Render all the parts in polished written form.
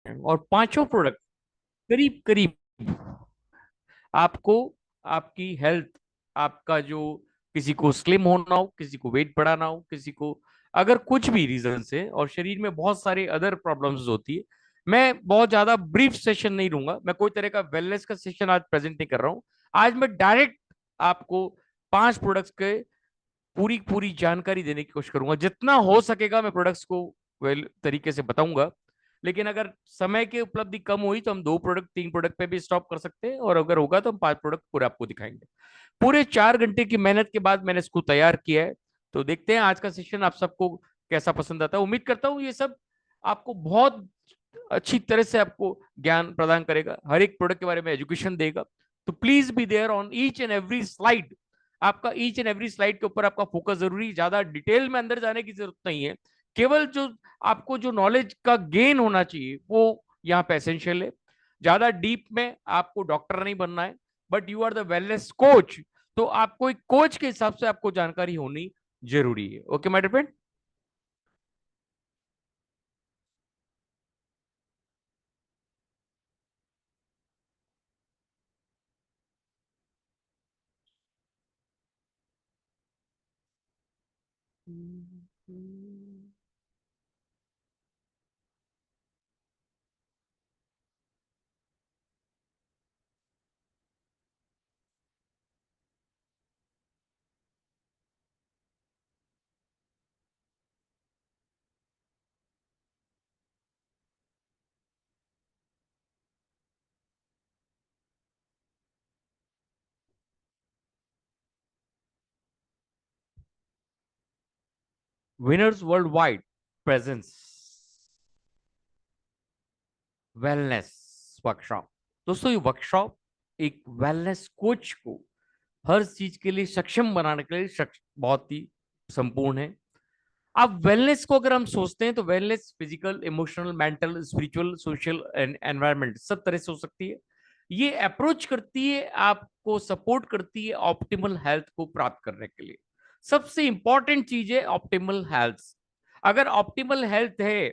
और पांचों प्रोडक्ट करीब करीब आपको आपकी हेल्थ, आपका जो, किसी को स्लिम होना हो, किसी को वेट बढ़ाना हो, किसी को अगर कुछ भी रीजन से, और शरीर में बहुत सारे अदर प्रॉब्लम्स होती है। मैं बहुत ज्यादा ब्रीफ सेशन नहीं लूंगा, मैं कोई तरह का वेलनेस का सेशन आज प्रेजेंट नहीं कर रहा हूं। आज मैं डायरेक्ट आपको पांच प्रोडक्ट्स के पूरी पूरी जानकारी देने की कोशिश करूंगा। जितना हो सकेगा मैं प्रोडक्ट्स को वेल तरीके से बताऊंगा। लेकिन अगर समय की उपलब्धि कम हुई तो हम दो प्रोडक्ट, तीन प्रोडक्ट पे भी स्टॉप कर सकते हैं, और अगर होगा तो हम पांच प्रोडक्ट पूरे आपको दिखाएंगे। पूरे 4 घंटे की मेहनत के बाद मैंने इसको तैयार किया है। तो देखते हैं आज का सेशन आप सबको कैसा पसंद आता है। उम्मीद करता हूँ ये सब आपको बहुत अच्छी तरह से आपको ज्ञान प्रदान करेगा, हर एक प्रोडक्ट के बारे में एजुकेशन देगा। तो please be there on each and every slide. आपका ईच एंड एवरी स्लाइड के ऊपर आपका फोकस जरूरी, ज्यादा डिटेल में अंदर जाने की जरूरत नहीं है। केवल जो आपको जो नॉलेज का गेन होना चाहिए वो यहाँ पे एसेंशियल है। ज्यादा डीप में आपको डॉक्टर नहीं बनना है, but you are the wellness coach. तो आपको एक कोच के हिसाब से आपको जानकारी होनी जरूरी है। Okay my friend. Winners world wide presence wellness workshop. दोस्तों ये वर्कशॉप एक वेलनेस कोच को हर चीज के लिए सक्षम बनाने के लिए बहुत ही संपूर्ण है। अब वेलनेस को अगर हम सोचते हैं तो wellness physical, emotional, mental, spiritual, social and environment सब तरह से हो सकती है। ये अप्रोच करती है, आपको सपोर्ट करती है ऑप्टिमल हेल्थ को प्राप्त करने के लिए। सबसे इंपॉर्टेंट चीज है ऑप्टिमल हेल्थ। अगर ऑप्टिमल हेल्थ है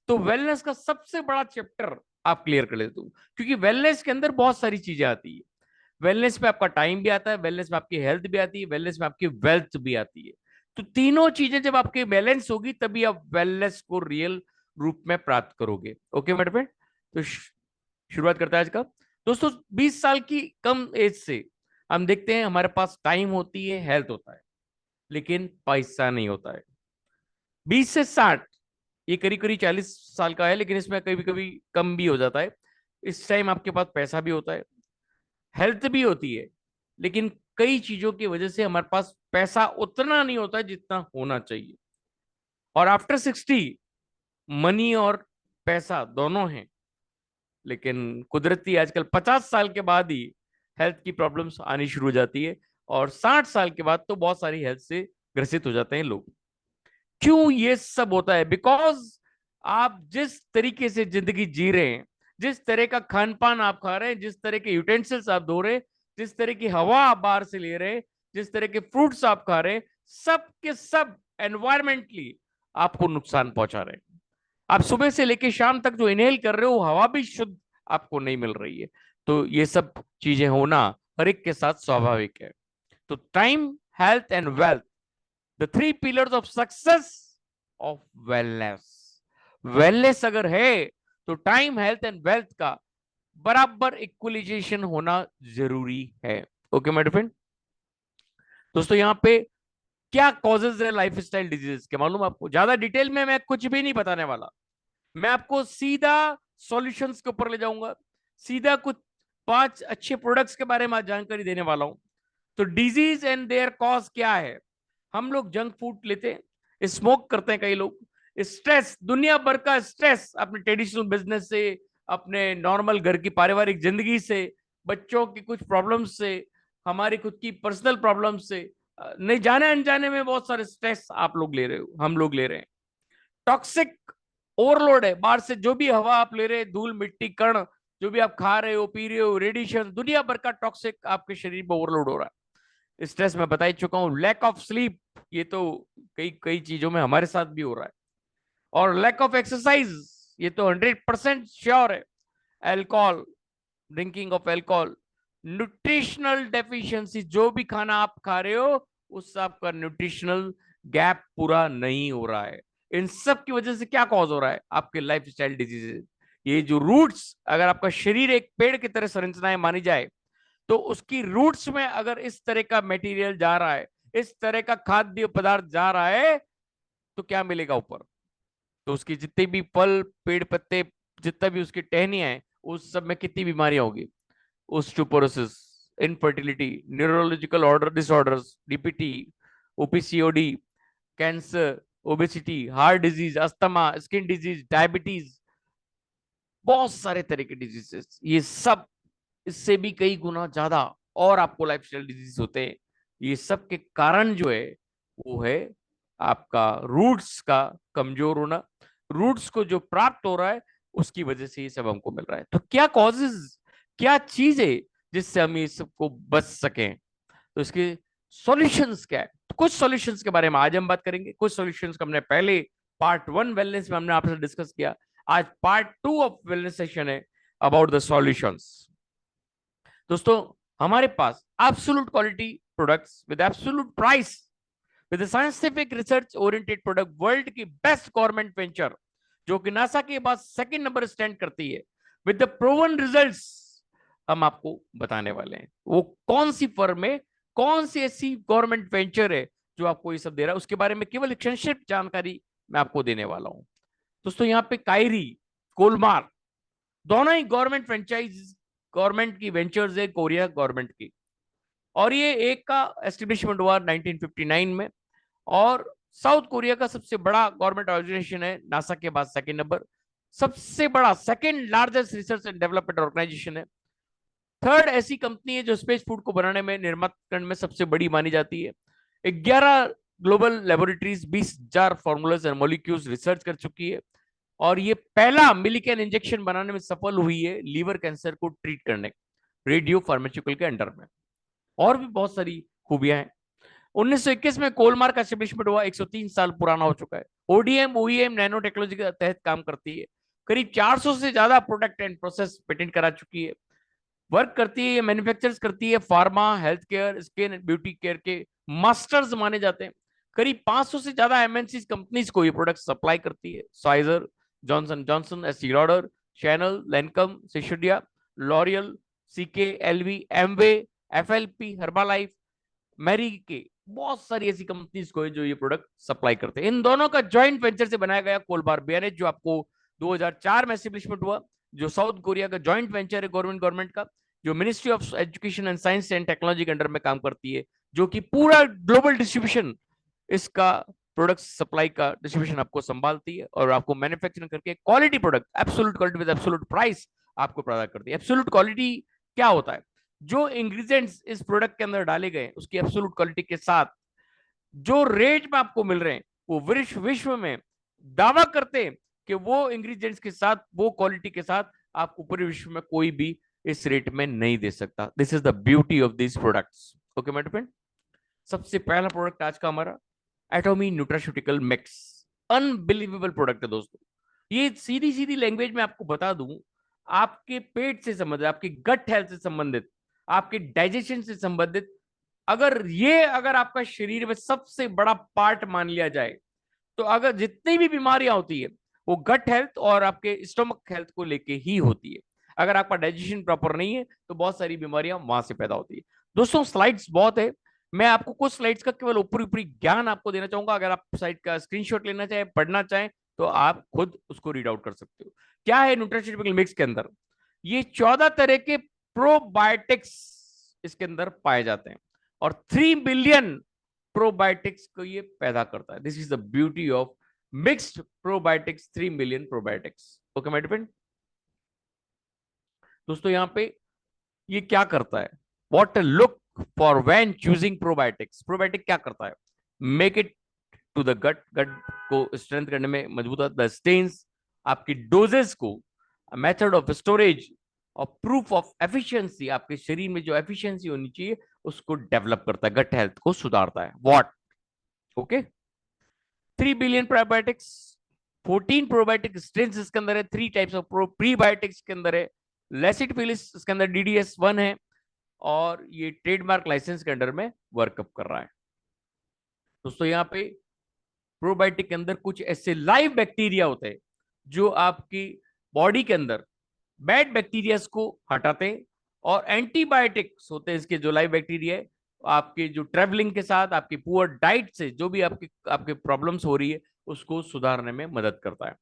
तो वेलनेस का सबसे बड़ा चैप्टर आप क्लियर कर लेते हो, क्योंकि वेलनेस के अंदर बहुत सारी चीजें आती है। वेलनेस में आपका टाइम भी आता है, वेलनेस में आपकी हेल्थ भी आती है, वेलनेस में आपकी वेल्थ भी आती है। तो तीनों चीजें जब आपके बैलेंस होगी तभी आप वेलनेस को रियल रूप में प्राप्त करोगे। ओके मेरे फ्रेंड। तो शुरुआत करते हैं आज का। दोस्तों 20 साल की कम एज से हम देखते हैं हमारे पास टाइम होती है, हेल्थ होता है, लेकिन पैसा नहीं होता है। 20 से 60, ये करीब करीब 40 साल का है, लेकिन इसमें कभी कभी कम भी हो जाता है। इस टाइम आपके पास पैसा भी होता है, हेल्थ भी होती है, लेकिन कई चीजों की वजह से हमारे पास पैसा उतना नहीं होता है जितना होना चाहिए। और आफ्टर 60 मनी और पैसा दोनों हैं, लेकिन कुदरती आजकल 50 साल के बाद ही हेल्थ की प्रॉब्लम्स आनी शुरू हो जाती है। और 60 साल के बाद तो बहुत सारी हेल्थ से ग्रसित हो जाते हैं लोग। क्यों ये सब होता है? बिकॉज आप जिस तरीके से जिंदगी जी रहे हैं, जिस तरह का खान पान आप खा रहे हैं, जिस तरह के यूटेंसिल्स आप धो रहे हैं, जिस तरह की हवा आप बाहर से ले रहे हैं, जिस तरह के फ्रूट्स आप खा रहे हैं, सब के सब एनवायरमेंटली आपको नुकसान पहुंचा रहे हैं। आप सुबह से लेकर शाम तक जो इनहेल कर रहे हो हवा भी शुद्ध आपको नहीं मिल रही है। तो ये सब चीजें होना हर एक के साथ स्वाभाविक है। तो time, health and wealth, the three pillars of success of wellness. Wellness अगर है तो टाइम, हेल्थ एंड वेल्थ का बराबर इक्वलाइजेशन होना जरूरी है। Okay my friend. दोस्तों यहाँ पे क्या कॉजेज है लाइफ स्टाइल डिजीज के, मालूम आपको? ज्यादा डिटेल में मैं कुछ भी नहीं बताने वाला। मैं आपको सीधा सॉल्यूशंस के ऊपर ले जाऊंगा, सीधा कुछ पांच अच्छे प्रोडक्ट्स के बारे में आज जानकारी देने वाला हूं। तो डिजीज एंड देयर कॉज क्या है? हम लोग जंक फूड लेते हैं, स्मोक करते हैं कई लोग, स्ट्रेस, दुनिया भर का स्ट्रेस, अपने ट्रेडिशनल बिजनेस से, अपने नॉर्मल घर की पारिवारिक जिंदगी से, बच्चों की कुछ प्रॉब्लम से, हमारी खुद की पर्सनल प्रॉब्लम से, नहीं जाने अनजाने में बहुत सारे स्ट्रेस आप लोग ले रहे हो, हम लोग ले रहे हैं। टॉक्सिक ओवरलोड है, बाहर से जो भी हवा आप ले रहे हैं, धूल मिट्टी कण, जो भी आप खा रहे हो पी रहे हो, रेडिएशन, दुनिया भर का टॉक्सिक आपके शरीर में ओवरलोड हो रहा है। स्ट्रेस मैं बता ही चुका हूं, लैक ऑफ स्लीप, ये तो कई कई चीजों में हमारे साथ भी हो रहा है। और लैक ऑफ एक्सरसाइज, ये तो 100% श्योर है, alcohol, drinking of alcohol, nutritional deficiency, जो भी खाना आप खा रहे हो उससे आपका न्यूट्रिशनल गैप पूरा नहीं हो रहा है। इन सब की वजह से क्या कॉज हो रहा है? आपके लाइफस्टाइल डिजीजेस। ये जो रूट्स, अगर आपका शरीर एक पेड़ की तरह संरचनाएं मानी जाए, तो उसकी रूट्स में अगर इस तरह का मटेरियल जा रहा है, इस तरह का खाद्य पदार्थ जा रहा है, तो क्या मिलेगा ऊपर? तो उसकी जितने भी फल, पेड़, पत्ते, जितना भी उसकी टहनियां हैं, उस सब में कितनी बीमारियां होगी? Osteoporosis, infertility, neurological order disorders, DPT, OPCOD, cancer, obesity, heart disease, asthma, skin disease, diabetes, बहुत सारे तरह के डिजीजेस, ये सब इससे भी कई गुना ज्यादा और आपको लाइफस्टाइल डिजीज होते हैं। ये सब के कारण जो है वो है आपका रूट्स का कमजोर होना। रूट्स को जो प्राप्त हो रहा है उसकी वजह से ये सब हमको मिल रहा है। तो क्या कॉजेज, क्या चीज है जिससे हम ये सबको बच सकें? तो इसके सॉल्यूशंस क्या है? तो कुछ सॉल्यूशंस के बारे में आज हम बात करेंगे। कुछ सॉल्यूशंस को हमने पहले पार्ट 1 वेलनेस में हमने आपसे डिस्कस किया। आज पार्ट 2 ऑफ वेलनेस सेशन है अबाउट द सॉल्यूशंस। दोस्तों, हमारे पास absolute quality products with absolute price, with scientific research oriented product, world की बेस्ट गवर्नमेंट वेंचर जो कि नासा के बाद सेकंड नंबर स्टैंड करती है, विद द प्रूवन रिजल्ट्स, हम आपको बताने वाले हैं। वो कौन सी फर्म है, कौन सी ऐसी गवर्नमेंट वेंचर है जो आपको ये सब दे रहा है, उसके बारे में केवल एक संक्षिप्त जानकारी मैं आपको देने वाला हूं। दोस्तों, यहाँ पे कायरी, कोलमार, दोनों ही गवर्नमेंट फ्रेंचाइज, गवर्नमेंट की वेंचर्स है, कोरिया गवर्नमेंट की। और ये एक का एस्टेब्लिशमेंट हुआ 1959 में। और साउथ कोरिया का सबसे बड़ा गवर्नमेंट ऑर्गेनाइजेशन है, नासा के बाद सेकंड नंबर, सबसे बड़ा second largest research and development organisation है। थर्ड ऐसी कंपनी है जो स्पेस फूड को बनाने में, निर्माण में सबसे बड़ी मानी जाती है। 11 global laboratories, 20,000 formulas and molecules research कर चुकी है। और ये पहला मिलिकन इंजेक्शन बनाने में सफल हुई है लीवर कैंसर को ट्रीट करने, रेडियो फार्मास्यूटिकल के अंडर में। और भी बहुत सारी खूबियां हैं। 1921 में कोलमार का एस्टेब्लिशमेंट हुआ, 103 साल पुराना हो चुका है। ओडीएम ओईएम नैनो टेक्नोलॉजी के तहत काम करती है। करीब 400 से ज्यादा प्रोडक्ट एंड प्रोसेस पेटेंट करा चुकी है। वर्क करती है, मैन्युफैक्चर्स करती है, pharma, health care, skin and beauty care के मास्टर्स माने जाते हैं। करीब 500 से ज्यादा एमएनसी कंपनीज को ये प्रोडक्ट सप्लाई करती है। साइजर, Johnson Johnson, Estee Lauder, Chanel, Lancome, Shiseido, L'Oreal, CK, LV, Amway, FLP, Herbalife, Mary Kay, बहुत सारी ऐसी कंपनीज को है जो ये प्रोडक्ट सप्लाई करते हैं। इन दोनों का जॉइंट वेंचर से बनाया गया कोलबार बीएनएच, जो आपको 2004 में एस्टेब्लिशमेंट हुआ, जो साउथ कोरिया का जॉइंट वेंचर है गवर्नमेंट का, जो ministry of education and science and technology के अंडर में काम करती है, जो कि पूरा ग्लोबल डिस्ट्रीब्यूशन, इसका प्रोडक्ट सप्लाई का डिस्ट्रीब्यूशन आपको संभालती है और आपको मैन्युफैक्चरिंग करके quality product, absolute quality with absolute price आपको प्रदान करती है। एब्सोल्यूट क्वालिटी क्या होता है? जो इंग्रेडिएंट्स इस प्रोडक्ट के अंदर डाले गए उसकी एब्सोल्यूट क्वालिटी के साथ जो रेट में आपको मिल रहे हैं, वो विश्व में दावा करते हैं कि वो इंग्रेडिएंट्स के साथ, वो क्वालिटी के साथ आपको पूरे विश्व में कोई भी इस रेट में नहीं दे सकता। This is the beauty of this products. Okay my friend, सबसे पहला प्रोडक्ट आज का हमारा Atomy nutraceutical mix. Unbelievable product है दोस्तों। ये सीधी सीधी लैंग्वेज में आपको बता दूं, आपके पेट से संबंधित, आपकी गट हेल्थ से संबंधित, आपके डाइजेशन से संबंधित, अगर आपका शरीर में सबसे बड़ा पार्ट मान लिया जाए, तो अगर जितनी भी बीमारियां होती है वो गट हेल्थ और आपके स्टोमक हेल्थ को लेके ही होती है। अगर आपका डाइजेशन प्रॉपर नहीं है तो बहुत सारी बीमारियां वहां से पैदा होती है। दोस्तों, स्लाइड्स बहुत है, मैं आपको कुछ स्लाइड्स का केवल ऊपरी ऊपरी ज्ञान आपको देना चाहूंगा। अगर आप साइड का स्क्रीनशॉट लेना चाहें, पढ़ना चाहें, तो आप खुद उसको रीड आउट कर सकते हो। क्या है न्यूट्रास्यूटिकल मिक्स के अंदर? ये 14 तरह के प्रोबायोटिक्स इसके अंदर पाए जाते हैं और 3 बिलियन प्रोबायोटिक्स को ये पैदा करता है। This is the beauty of mixed probiotics, 3 million probiotics. Okay my friend, दोस्तों यहाँ पे ये क्या करता है? What look for when choosing probiotics. Probiotic क्या करता है? Make it to the gut, gut को स्ट्रेंथ करने में मजबूत होता है। द स्टेन्स, आपकी डोजेस को, मेथड ऑफ स्टोरेज और प्रूफ ऑफ एफिशिएंसी, आपके शरीर में जो एफिशिएंसी होनी चाहिए उसको डेवलप करता है, गट हेल्थ को सुधारता है। What? Okay, 3 billion probiotics, 14 probiotic strains इसके अंदर है, 3 टाइप्स ऑफ प्रीबायोटिक्स के अंदर है, लेसिटफिलिस इसके अंदर DDS1 है, और ये ट्रेडमार्क लाइसेंस के अंडर में वर्कअप कर रहा है। दोस्तों यहाँ पे प्रोबायोटिक के अंदर कुछ ऐसे लाइव बैक्टीरिया होते हैं जो आपकी बॉडी के अंदर बैड बैक्टीरियाज को हटाते हैं, और एंटीबायोटिक्स होते हैं इसके जो लाइव बैक्टीरिया है, आपके जो ट्रेवलिंग के साथ आपकी पुअर डाइट से जो भी आपके आपके प्रॉब्लम्स हो रही है उसको सुधारने में मदद करता है।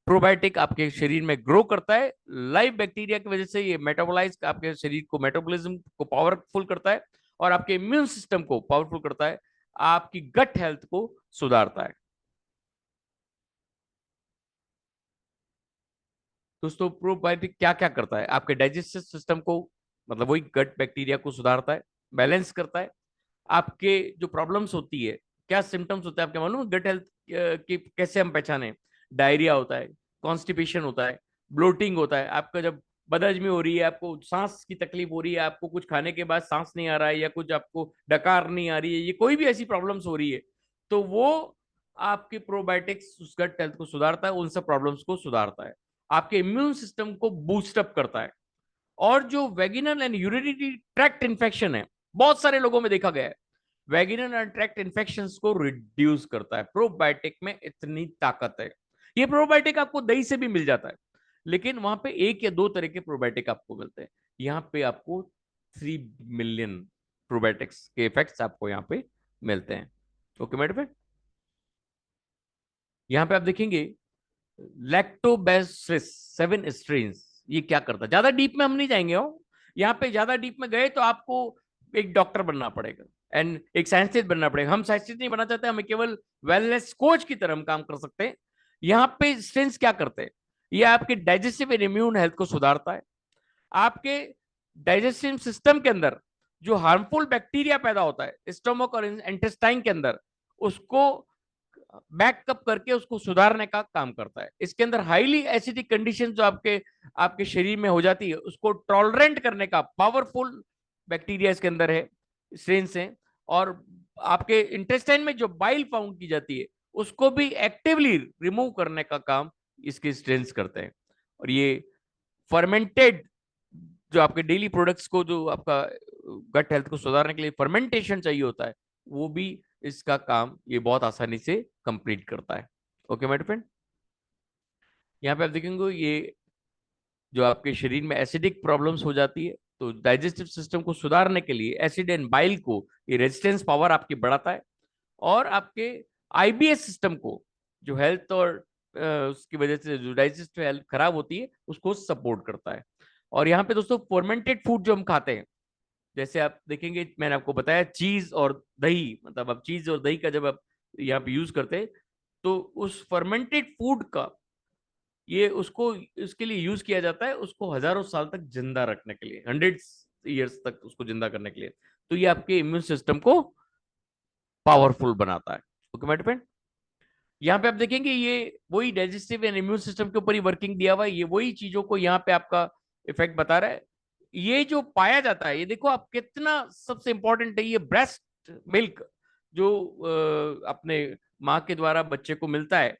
प्रोबायोटिक आपके शरीर में ग्रो करता है, लाइव बैक्टीरिया की वजह से ये मेटाबोलाइज आपके शरीर को मेटाबॉलिज्म को पावरफुल करता है, और आपके इम्यून सिस्टम को पावरफुल करता है, आपकी गट हेल्थ को सुधारता है। दोस्तों प्रोबायोटिक क्या क्या करता है, आपके डाइजेस्टिव सिस्टम को, मतलब वही गट बैक्टीरिया को सुधारता है, बैलेंस करता है। आपके जो प्रॉब्लम्स होती है, क्या सिम्टम्स होते हैं आपके मालूम गट हेल्थ की कैसे हम पहचाने? डायरिया होता है, कॉन्स्टिपेशन होता है, ब्लोटिंग होता है, आपका जब बदहजमी हो रही है, आपको सांस की तकलीफ हो रही है, आपको कुछ खाने के बाद सांस नहीं आ रहा है, या कुछ आपको डकार नहीं आ रही है, ये कोई भी ऐसी प्रॉब्लम्स हो रही है, तो वो आपके प्रोबायोटिक्स उस गट हेल्थ को सुधारता है, उन सब प्रॉब्लम्स को सुधारता है, आपके इम्यून सिस्टम को बूस्टअप करता है। और जो वेगिनल एंड यूरिनरी ट्रैक्ट इन्फेक्शन है, बहुत सारे लोगों में देखा गया है, वेगिनल एंड ट्रैक्ट इन्फेक्शंस को रिड्यूस करता है। प्रोबायोटिक में इतनी ताकत है। ये प्रोबायोटिक आपको दही से भी मिल जाता है, लेकिन वहां पे 1 या 2 तरह के प्रोबायोटिक आपको मिलते हैं। यहाँ पे आपको 3 मिलियन प्रोबायोटिक्स के इफेक्ट्स आपको यहाँ पे मिलते हैं। ओके मैडम, यहाँ पे आप देखेंगे लैक्टोबैसिलस 7 स्ट्रेन्स, ये क्या करता है, ज्यादा डीप में हम नहीं जाएंगे हो। यहाँ पे ज्यादा डीप में गए तो आपको एक डॉक्टर बनना पड़ेगा एंड एक साइंटिस्ट बनना पड़ेगा। हम साइंटिस्ट नहीं बनना चाहते, हमें केवल वेलनेस कोच की तरह हम काम कर सकते हैं। यहाँ पे स्ट्रेन्स क्या करते हैं, ये आपके डाइजेस्टिव एंड इम्यून हेल्थ को सुधारता है। आपके डाइजेस्टिव सिस्टम के अंदर जो हार्मफुल बैक्टीरिया पैदा होता है स्टोमक और इंटेस्टाइन के अंदर, उसको बैकअप करके उसको सुधारने का काम करता है। इसके अंदर हाईली एसिडिक कंडीशन जो आपके आपके शरीर में हो जाती है उसको टॉलरेंट करने का पावरफुल बैक्टीरिया इसके अंदर है, स्ट्रेन्स हैं। और आपके इंटेस्टाइन में जो बाइल फाउंड की जाती है उसको भी एक्टिवली रिमूव करने का काम इसके स्ट्रेन्स करते हैं। और ये फर्मेंटेड जो आपके डेली प्रोडक्ट्स को, जो आपका गट हेल्थ को सुधारने के लिए फर्मेंटेशन चाहिए होता है, वो भी इसका काम ये बहुत आसानी से कंप्लीट करता है। ओके मेरे फ्रेंड, यहाँ पे आप देखेंगे ये जो आपके शरीर में एसिडिक प्रॉब्लम्स हो जाती है, तो डाइजेस्टिव सिस्टम को सुधारने के लिए एसिड एंड बाइल को ये रेजिस्टेंस पावर आपकी बढ़ाता है, और आपके IBS सिस्टम को, जो हेल्थ और उसकी वजह से जो डाइजेस्टिव हेल्थ खराब होती है उसको सपोर्ट करता है। और यहाँ पे दोस्तों फर्मेंटेड फूड जो हम खाते हैं, जैसे आप देखेंगे मैंने आपको बताया चीज और दही, मतलब आप चीज और दही का जब आप यहाँ पे यूज करते हैं, तो उस फर्मेंटेड फूड का ये उसको इसके लिए यूज किया जाता है, उसको हजारों साल तक जिंदा रखने के लिए, 100 ईयर्स तक उसको जिंदा करने के लिए। तो ये आपके इम्यून सिस्टम को पावरफुल बनाता है। ओके माय फ्रेंड, यहाँ पे आप देखेंगे ये वही डाइजेस्टिव एंड इम्यून सिस्टम के ऊपर ही वर्किंग दिया हुआ है, ये वही चीजों को यहाँ पे आपका इफेक्ट बता रहा है। ये जो पाया जाता है, ये देखो आप कितना सबसे इंपॉर्टेंट है, ये ब्रेस्ट मिल्क जो अपने माँ के द्वारा बच्चे को मिलता है,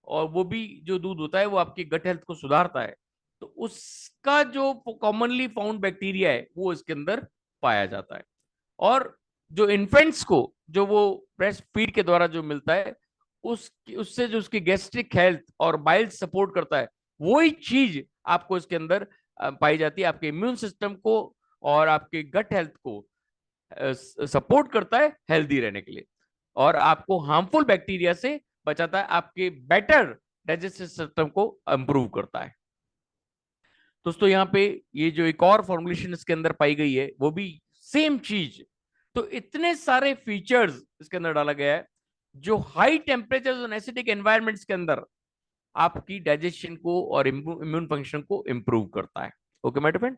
और वो भी जो दूध होता है वो आपकी गट हेल्थ को सुधारता है, तो उसका जो कॉमनली फाउंड बैक्टीरिया है वो इसके अंदर पाया जाता है। और जो इन्फेंट्स को जो वो ब्रेस्ट फीड के द्वारा जो मिलता है, उससे जो उसकी गैस्ट्रिक हेल्थ और बाइल सपोर्ट करता है, वही चीज आपको इसके अंदर पाई जाती है, आपके इम्यून सिस्टम को और आपके गट हेल्थ को सपोर्ट करता है हेल्दी रहने के लिए, और आपको हार्मफुल बैक्टीरिया से बचाता है, आपके बेटर डाइजेस्टिव सिस्टम को इंप्रूव करता है। दोस्तों यहाँ पे ये जो एक और फॉर्मुलेशन इसके अंदर पाई गई है वो भी सेम चीज, तो इतने सारे फीचर्स इसके अंदर डाला गया है जो हाई टेम्परेचर और एसिडिक एनवायरमेंट्स के अंदर आपकी डाइजेशन को और इम्यून फंक्शन को इंप्रूव करता है। ओके माय फ्रेंड,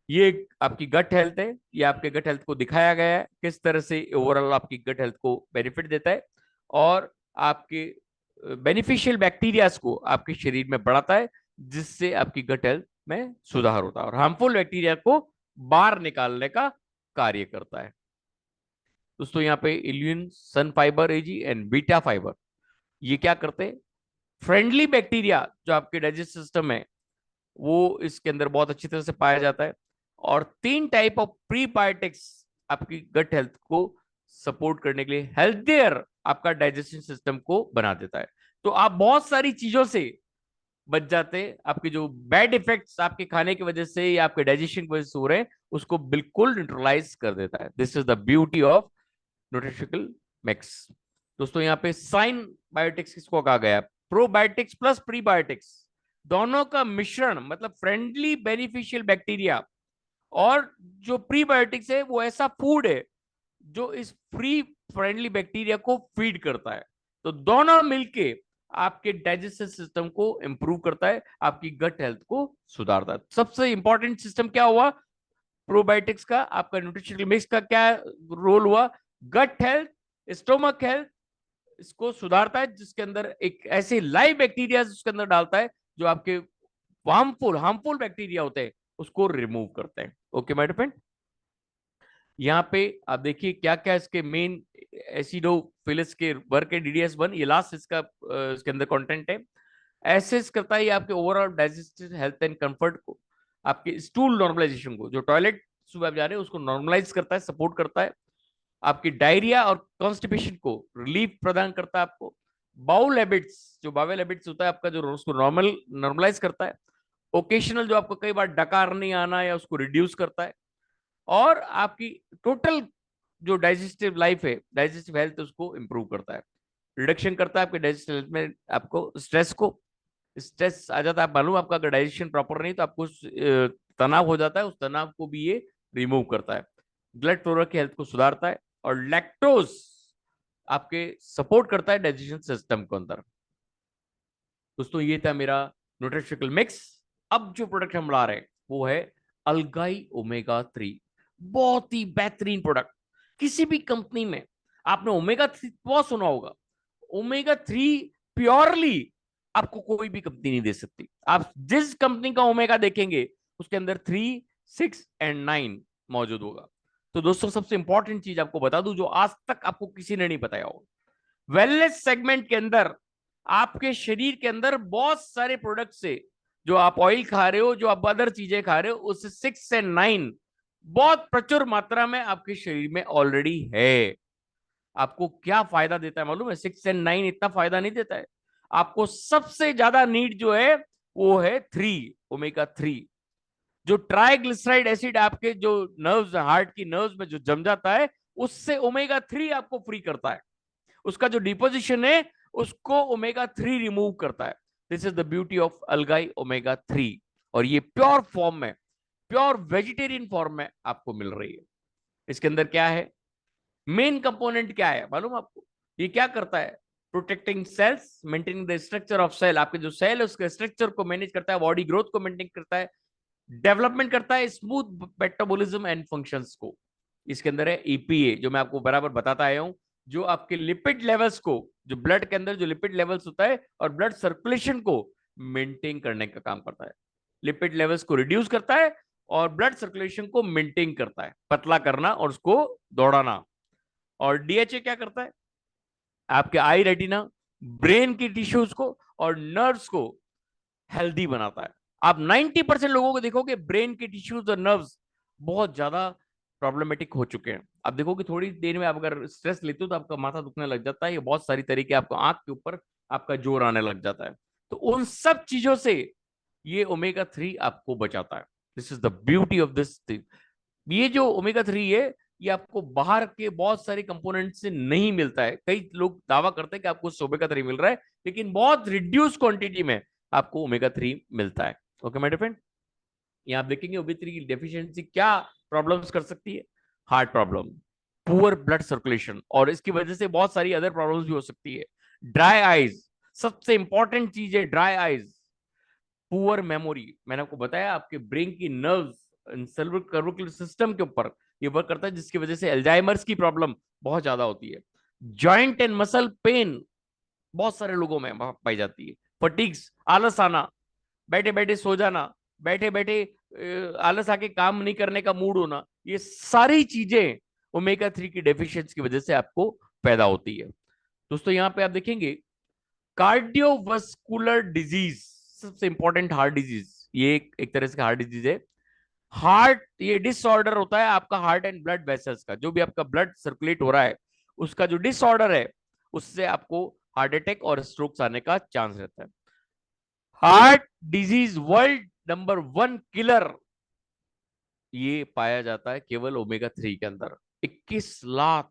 ये आपकी गट हेल्थ है, ये आपके गट हेल्थ को दिखाया गया है किस तरह से ओवरऑल आपकी गट हेल्थ को बेनिफिट देता है, और आपके बेनिफिशियल बैक्टीरियाज को आपके शरीर में बढ़ाता है, जिससे आपकी गट हेल्थ में सुधार होता है, और हार्मफुल बैक्टीरिया को बाहर निकालने का कार्य करता है। दोस्तों यहाँ पे इल्यून sun fibre AG and beta fibre ये क्या करते हैं, फ्रेंडली बैक्टीरिया जो आपके डाइजेस्टिव सिस्टम है वो इसके अंदर बहुत अच्छी तरह से पाया जाता है। और 3 टाइप ऑफ प्रीबायोटिक्स आपकी गट हेल्थ को सपोर्ट करने के लिए हेल्थियर आपका डाइजेशन सिस्टम को बना देता है। तो आप बहुत सारी चीजों से बच जाते हैं, आपके जो बैड इफेक्ट्स आपके खाने की वजह से या आपके डाइजेशन की वजह से हो रहे हैं उसको बिल्कुल न्यूट्रलाइज कर देता है। This is the beauty of nutraceutical mix. दोस्तों यहाँ पे साइन बायोटिक्स किसको कहा गया है? प्रोबायोटिक्स प्लस प्रीबायोटिक्स दोनों का मिश्रण, मतलब फ्रेंडली बेनिफिशियल बैक्टीरिया और जो प्रीबायोटिक्स है वो ऐसा फूड है जो इस फ्री फ्रेंडली बैक्टीरिया को फीड करता है। तो दोनों मिलके आपके डाइजेस्टिव सिस्टम को इंप्रूव करता है, आपकी गट हेल्थ को सुधारता है। सबसे इंपॉर्टेंट सिस्टम क्या हुआ प्रोबायोटिक्स का? आपका न्यूट्रिशनल मिक्स का क्या रोल हुआ? गट हेल्थ, स्टोमक हेल्थ इसको सुधारता है, जिसके अंदर एक ऐसे लाइव बैक्टीरिया उसके अंदर डालता है जो आपके हार्मफुल बैक्टीरिया होते हैं उसको रिमूव करते हैं। ओके माय फ्रेंड, यहाँ पे आप देखिए क्या क्या इसके मेन एसिडोफिलिस के वर्क है। DDS1 ये लास्ट इसका इसके अंदर कंटेंट है। एसेस करता है ये आपके overall digestive health and comfort को, आपके स्टूल नॉर्मलाइजेशन को, जो टॉयलेट सुबह आप जा रहे हैं उसको नॉर्मलाइज करता है, सपोर्ट करता है। आपकी डायरिया और कॉन्स्टिपेशन को रिलीफ प्रदान करता है आपको। बाउल हैबिट्स, जो बावेल हैबिट्स होता है आपका, जो उसको नॉर्मलाइज करता है। ओकेशनल जो आपको कई बार डकार नहीं आना या उसको रिड्यूस करता है। और आपकी टोटल जो डाइजेस्टिव लाइफ है, डाइजेस्टिव हेल्थ उसको इंप्रूव करता है, रिडक्शन करता है आपके डाइजेस्टिव हेल्थ में, आपको स्ट्रेस को, स्ट्रेस आ जाता है। आप मालूम आपका अगर डाइजेशन प्रॉपर नहीं तो आपको तनाव हो जाता है, उस तनाव को भी ये रिमूव करता है। ब्लड फ्लोरा की हेल्थ को सुधारता है और लैक्टोज आपके सपोर्ट करता है डाइजेशन सिस्टम को अंदर। दोस्तों ये था मेरा न्यूट्रिशिकल मिक्स। अब जो प्रोडक्ट हम ला रहे हैं वो है अलगाई ओमेगा 3। बहुत ही बेहतरीन प्रोडक्ट। किसी भी कंपनी में आपने ओमेगा 3 बहुत सुना होगा, ओमेगा 3 प्योरली आपको कोई भी कंपनी नहीं दे सकती। आप जिस कंपनी का ओमेगा देखेंगे उसके अंदर 3, 6 एंड 9 मौजूद होगा। तो दोस्तों सबसे इंपॉर्टेंट चीज आपको बता दूं जो आज तक आपको किसी ने नहीं बताया होगा, वेलनेस सेगमेंट के अंदर आपके शरीर के अंदर बहुत सारे प्रोडक्ट से, जो आप ऑयल खा रहे हो, जो आप अदर चीजें खा रहे हो, उससे 6 एंड 9 बहुत प्रचुर मात्रा में आपके शरीर में ऑलरेडी है। आपको क्या फायदा देता है मालूम है? 6 एंड 9 इतना फायदा नहीं देता है आपको। सबसे ज्यादा नीड जो है वो है 3 ओमेगा 3। जो ट्राइग्लिसराइड एसिड आपके जो नर्व्स, हार्ट की नर्व्स में जो जम जाता है, उससे ओमेगा 3 आपको फ्री करता है। उसका जो डिपोजिशन है उसको ओमेगा 3 रिमूव करता है। This is the beauty of अलगाई omega 3। और ये प्योर फॉर्म में, प्योर वेजिटेरियन फॉर्म में आपको मिल रही है। इसके अंदर क्या है, मेन कंपोनेंट क्या है मालूम आपको? ये क्या करता है? Protecting cells, maintaining the structure of cell. आपके जो सेल है उसके स्ट्रक्चर को मैनेज करता है, बॉडी ग्रोथ को मेंटेन करता है, डेवलपमेंट करता है, स्मूथ मेटाबॉलिज्म एंड फंक्शंस को। इसके अंदर है ईपीए, जो मैं आपको बराबर बताता आया हूं, जो आपके लिपिड लेवल्स को, जो ब्लड के अंदर जो लिपिड लेवल्स होता है और ब्लड सर्कुलेशन को मेंटेन करने का काम करता है। लिपिड लेवल्स को रिड्यूस करता है और ब्लड सर्कुलेशन को मेंटेन करता है, पतला करना और उसको दौड़ाना। और डीएचए क्या करता है? आपके आई रेटिना, ब्रेन की टिश्यूज को और नर्व्स को हेल्दी बनाता है। आप 90% लोगों को देखोगे ब्रेन के टिश्यूज और नर्व्स बहुत ज्यादा प्रॉब्लमेटिक हो चुके हैं। आप देखोगे थोड़ी देर में आप अगर स्ट्रेस लेते हो तो आपका माथा दुखने लग जाता है, ये बहुत सारी तरीके, आपको आंख के ऊपर आपका जोर आने लग जाता है। तो उन सब चीजों से ये ओमेगा 3 आपको बचाता है। This is the beauty of this thing. ये जो ओमेगा 3 है ये आपको बाहर के बहुत सारे कंपोनेंट से नहीं मिलता है। कई लोग दावा करते हैं कि आपको ओमेगा 3 मिल रहा है, लेकिन बहुत रिड्यूस क्वांटिटी में आपको ओमेगा 3 मिलता है। ओके माय फ्रेंड, यहाँ आप देखेंगे ओमेगा 3 की डेफिशिएंसी क्या प्रॉब्लम्स कर सकती है। Heart problem, poor blood circulation, और इसकी वजह से बहुत सारी अदर प्रॉब्लम्स भी हो सकती है। ड्राई आईज, सबसे इंपॉर्टेंट चीज है ड्राई आईज। पुअर मेमोरी, मैंने आपको बताया आपके ब्रेन की नर्व्स सर्विकल सिस्टम के ऊपर ये वर्क करता है, जिसकी वजह से अल्जाइमर्स की प्रॉब्लम बहुत ज्यादा होती है। जॉइंट एंड मसल पेन बहुत सारे लोगों में पाई जाती है। फटीग्स, आलस आना, बैठे बैठे सो जाना, बैठे बैठे आलस आके काम नहीं करने का मूड होना, ये सारी चीजें ओमेगा 3 की डेफिशिएंसी की वजह से आपको पैदा होती है। दोस्तों यहाँ पे आप देखेंगे कार्डियोवास्कुलर डिजीज, सबसे इंपॉर्टेंट हार्ट डिजीज, ये एक तरह से हार्ट डिजीज है। हार्ट, ये डिसऑर्डर होता है आपका हार्ट एंड ब्लड वेसल्स का, जो भी आपका ब्लड सर्कुलेट हो रहा है उसका जो डिसऑर्डर है, उससे आपको हार्ट अटैक और स्ट्रोक्स आने का चांस रहता है। Heart disease world number 1 killer ये पाया जाता है केवल ओमेगा 3 के अंदर। 21 लाख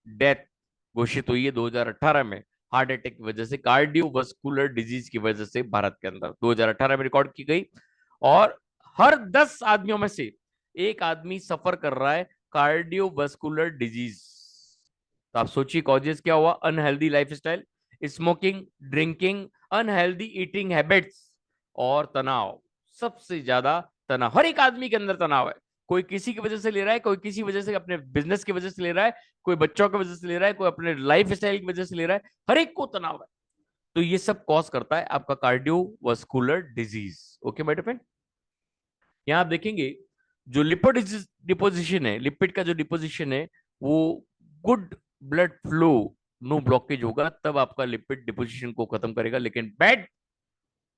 डेथ घोषित हुई है 2018 में हार्ट अटैक की वजह से, कार्डियोवास्कुलर डिजीज की वजह से भारत के अंदर 2018 में रिकॉर्ड की गई। और हर 10 आदमियों में से एक आदमी सफर कर रहा है कार्डियोवास्कुलर डिजीज। तो आप सोचिए कॉजेस क्या हुआ, unhealthy lifestyle, smoking, drinking, unhealthy eating habits और तनाव। सबसे ज्यादा तनाव हर एक आदमी के अंदर तनाव है। कोई किसी की वजह से ले रहा है, कोई किसी वजह से अपने बिजनेस की वजह से ले रहा है, कोई बच्चों की वजह से ले रहा है, कोई अपने लाइफ स्टाइल की वजह से ले रहा है, हर एक को तनाव है। तो ये सब कॉज करता है आपका cardiovascular disease. Okay my friend, यहाँ आप देखेंगे जो लिपिड डिपोजिशन है, लिपिड का जो डिपोजिशन है वो good blood flow, no blockage होगा तब आपका लिपिड डिपोजिशन को खत्म करेगा। लेकिन बैड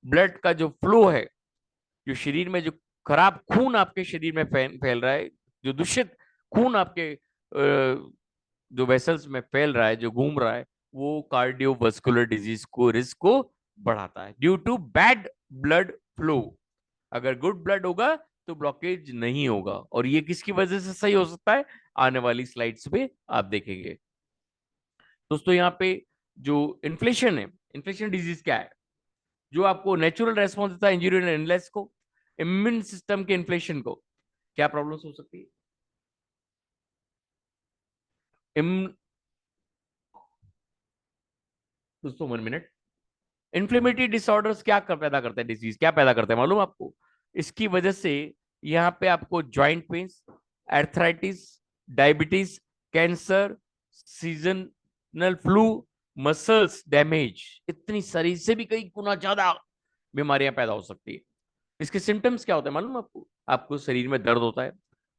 ब्लड का जो फ्लो है, जो शरीर में जो खराब खून आपके शरीर में फैल रहा है, जो दूषित खून आपके जो वेसल्स में फैल रहा है, जो घूम रहा है, वो कार्डियोवास्कुलर डिजीज को रिस्क को बढ़ाता है due to bad blood flow. अगर गुड ब्लड होगा तो ब्लॉकेज नहीं होगा। और ये किसकी वजह से सही हो सकता है, आने वाली स्लाइड्स पे आप देखेंगे। दोस्तों यहाँ पे जो इन्फ्लेशन है, इन्फ्लेशन डिजीज क्या है, जो आपको नेचुरल रेस्पॉन्स देता है इंजरी एंड इलनेस को, इम्यून सिस्टम के इन्फ्लेशन को। क्या प्रॉब्लम्स हो सकती है, दोस्तों 1 मिनट। इन्फ्लेमेटरी डिसऑर्डर्स क्या पैदा करते हैं, डिजीज क्या पैदा करते हैं मालूम आपको। इसकी वजह से यहाँ पे आपको joint pains, arthritis, diabetes, cancer, seasonal flu, muscles damage, इतनी सारी से भी कई गुना ज्यादा बीमारियां पैदा हो सकती है। इसके सिम्टम्स क्या होते हैं मालूम आपको, आपको शरीर में दर्द होता है,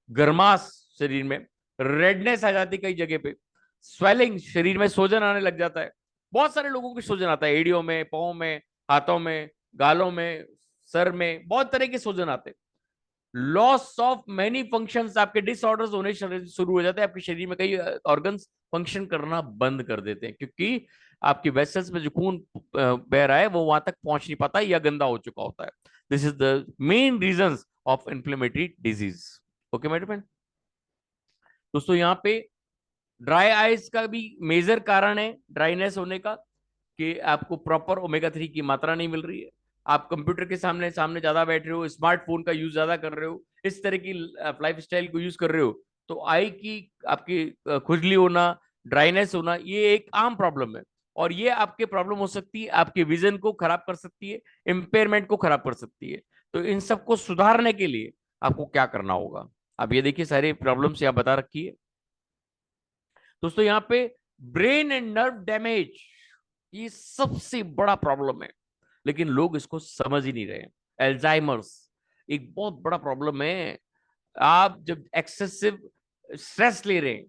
गर्मास शरीर में, रेडनेस आ जाती है कई जगह पे, स्वेलिंग, शरीर में सोजन आने लग जाता है। बहुत सारे लोगों को सोजन आता है, एड़ियों में, पाँव में, हाथों में, गालों में, सर में, बहुत तरह के सोजन आते हैं। लॉस ऑफ मेनी फंक्शंस, आपके डिसऑर्डर्स होने शुरू हो जाते हैं, आपके शरीर में कई ऑर्गन्स फंक्शन करना बंद कर देते हैं, क्योंकि आपकी वेसल्स में जो खून बह रहा है वो वहां तक पहुंच नहीं पाता या गंदा हो चुका होता है। This is the main reason of inflammatory disease. Okay मेरे फ्रेंड, दोस्तों यहाँ पे ड्राई आइज का भी मेजर कारण है ड्राइनेस होने का, कि आपको प्रॉपर ओमेगा 3 की मात्रा नहीं मिल रही है। आप कंप्यूटर के सामने सामने ज्यादा बैठ रहे हो, स्मार्टफोन का यूज ज्यादा कर रहे हो, इस तरह की लाइफ स्टाइल को यूज कर रहे हो, तो आई की आपकी खुजली होना, ड्राइनेस होना, ये एक आम प्रॉब्लम है। और ये आपके प्रॉब्लम हो सकती है, आपके विजन को खराब कर सकती है, इम्पेयरमेंट को खराब कर सकती है। तो इन सबको सुधारने के लिए आपको क्या करना होगा, अब ये देखिए सारी प्रॉब्लम्स यहाँ बता रखी है। दोस्तों यहाँ पे ब्रेन एंड नर्व डैमेज, ये सबसे बड़ा प्रॉब्लम है, लेकिन लोग इसको समझ ही नहीं रहे हैं। एल्जाइमर्स एक बहुत बड़ा प्रॉब्लम है। आप जब एक्सेसिव स्ट्रेस ले रहे हैं,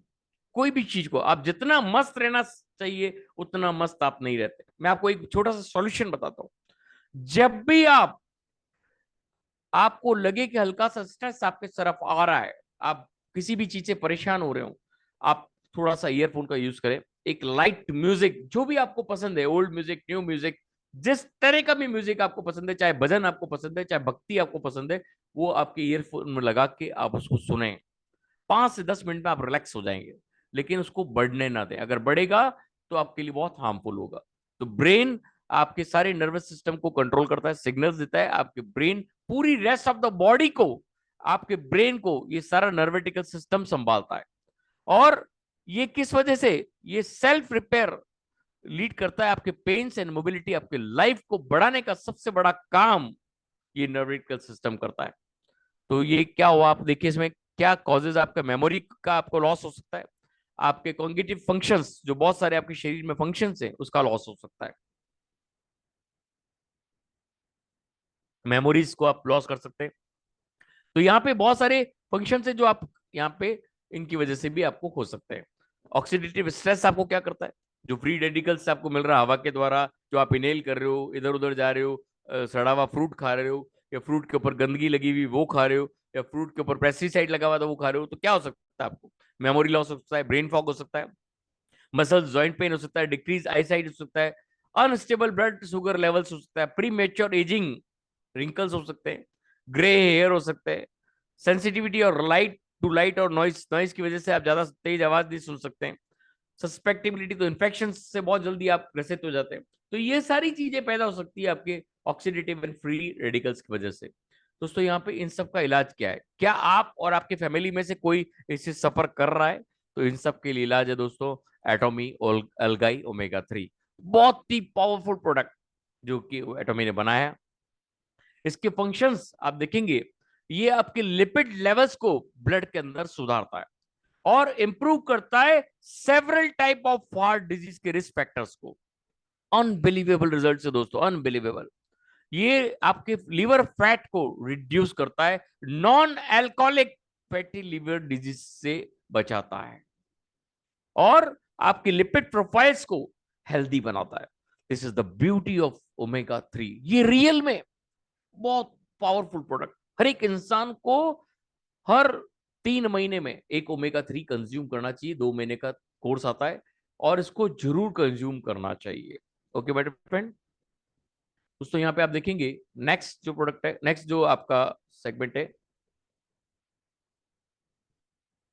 कोई भी चीज को, आप जितना मस्त रहना चाहिए उतना मस्त आप नहीं रहते। मैं आपको एक छोटा सा सॉल्यूशन बताता हूं। जब भी आपको लगे कि हल्का सा स्ट्रेस आपके तरफ आ रहा है, आप किसी भी चीज से परेशान हो रहे हो, आप थोड़ा सा ईयरफोन का यूज करें, एक लाइट म्यूजिक जो भी आपको पसंद है, ओल्ड म्यूजिक, न्यू म्यूजिक, जिस तरह का भी म्यूजिक आपको पसंद है, चाहे भजन आपको पसंद है, चाहे भक्ति आपको पसंद है, वो आपके ईयरफोन में लगा के आप उसको सुने। 5 से 10 मिनट में आप रिलैक्स हो जाएंगे, लेकिन उसको बढ़ने ना दें। अगर बढ़ेगा तो आपके लिए बहुत हार्मफुल होगा। तो ब्रेन आपके सारे नर्वस सिस्टम को कंट्रोल करता है, सिग्नल्स देता है। आपके ब्रेन पूरी रेस्ट ऑफ द बॉडी को, आपके ब्रेन को ये सारा नर्वेटिकल सिस्टम संभालता है। और ये किस वजह से, ये सेल्फ रिपेयर लीड करता है। आपके पेन्स एंड मोबिलिटी, आपके लाइफ को बढ़ाने का सबसे बड़ा काम ये नर्वेटिकल सिस्टम करता है। तो ये क्या हुआ, आप देखिए इसमें क्या कॉजेज, आपका मेमोरी का आपको लॉस हो सकता है, आपके कॉग्निटिव फंक्शंस, जो बहुत सारे आपके शरीर में फंक्शंस हैं, उसका लॉस हो सकता है। मेमोरीज को आप लॉस कर सकते हैं। तो यहाँ पे बहुत सारे फंक्शन है जो आप यहाँ पे इनकी वजह से भी आपको हो सकते हैं। ऑक्सीडेटिव स्ट्रेस आपको क्या करता है, जो फ्री रेडिकल्स आपको मिल रहा है हवा के द्वारा, जो आप इनहेल कर रहे हो, इधर उधर जा रहे हो, सड़ा हुआ फ्रूट खा रहे हो, या फ्रूट के ऊपर गंदगी लगी हुई वो खा रहे हो, या फ्रूट के ऊपर पेस्टिसाइड लगा हुआ था वो खा रहे हो, तो क्या हो सकता है आपको? मेमोरी लॉस हो सकता है, ब्रेन फॉग हो सकता है, मसल जॉइंट पेन हो सकता है, डिक्रीज आईसाइट हो सकता है, अनस्टेबल ब्लड शुगर लेवल्स हो सकता है, प्री मेच्योर एजिंग, रिंकल्स हो सकते हैं, ग्रे हेयर हो सकते हैं, सेंसिटिविटी और लाइट और नॉइस नॉइस की वजह से आप ज्यादा तेज आवाज नहीं सुन सकते हैं, सस्पेक्टेबिलिटी, तो इन्फेक्शन से बहुत जल्दी आप ग्रसित हो जाते हैं। तो ये सारी चीजें पैदा हो सकती है आपके ऑक्सीडेटिव एंड फ्री रेडिकल्स की वजह से। दोस्तों यहाँ पे इन सब का इलाज क्या है? क्या आप और आपके फैमिली में से कोई इससे सफर कर रहा है? तो इन सब के लिए इलाज है दोस्तों एटोमी अल्गाई ओमेगा 3, बहुत ही पावरफुल प्रोडक्ट जो कि एटोमी ने बनाया। इसके फंक्शंस आप देखेंगे, ये आपके लिपिड लेवल्स को ब्लड के अंदर सुधारता है और इंप्रूव करता है several type of heart disease के रिस्क फैक्टर्स को। अनबिलीवेबल रिजल्ट है दोस्तों, अनबिलीवेबल। ये आपके लिवर फैट को रिड्यूस करता है, non alcoholic fatty liver disease से बचाता है और आपके लिपिड प्रोफाइल्स को हेल्दी बनाता है। This is the beauty of omega 3। ये रियल में बहुत पावरफुल प्रोडक्ट। हर एक इंसान को हर 3 महीने में एक ओमेगा 3 कंज्यूम करना चाहिए। 2 महीने का कोर्स आता है और इसको जरूर कंज्यूम करना चाहिए। ओके बेटे फ्रेंड, दोस्तों यहाँ पे आप देखेंगे नेक्स्ट जो प्रोडक्ट है, नेक्स्ट जो आपका सेगमेंट है,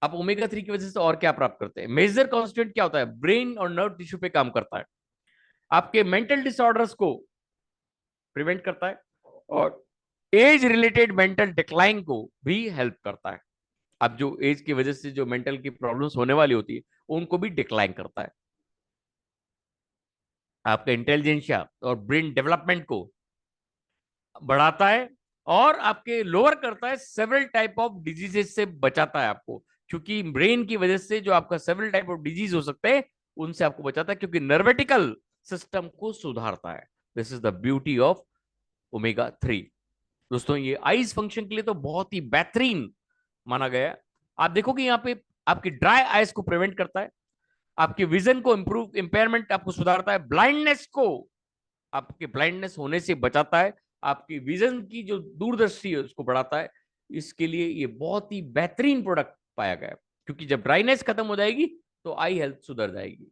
आप ओमेगा 3 की वजह से और क्या प्राप्त करते हैं? मेजर कॉन्स्टिट्यूएंट क्या होता है? ब्रेन और नर्व टिश्यू पे काम करता है, आपके मेंटल डिसऑर्डर्स को प्रिवेंट करता है और एज रिलेटेड मेंटल डिक्लाइन को भी हेल्प करता है। अब जो एज की वजह से जो मेंटल की प्रॉब्लम्स होने वाली होती है उनको भी डिक्लाइन करता है, आपका इंटेलिजेंशिया और ब्रेन डेवलपमेंट को बढ़ाता है और आपके लोअर करता है, सेवरल टाइप ऑफ डिजीजेस से बचाता है आपको, क्योंकि ब्रेन की वजह से जो आपका सेवरल टाइप ऑफ डिजीज हो सकते हैं उनसे आपको बचाता है, क्योंकि नर्वेटिकल सिस्टम को सुधारता है। This is the beauty of omega 3। दोस्तों ये आईज फंक्शन के लिए तो बहुत ही बेहतरीन माना गया है। आप देखोगे यहाँ पे आपकी ड्राई आइज को प्रिवेंट करता है, आपके विजन को इंप्रूव इंपेयरमेंट आपको सुधारता है, ब्लाइंडनेस को आपके ब्लाइंडनेस होने से बचाता है, आपकी विजन की जो दूरदृष्टि है उसको बढ़ाता है। इसके लिए ये बहुत ही बेहतरीन प्रोडक्ट पाया गया है, क्योंकि जब ड्राइनेस खत्म हो जाएगी तो आई हेल्थ सुधर जाएगी।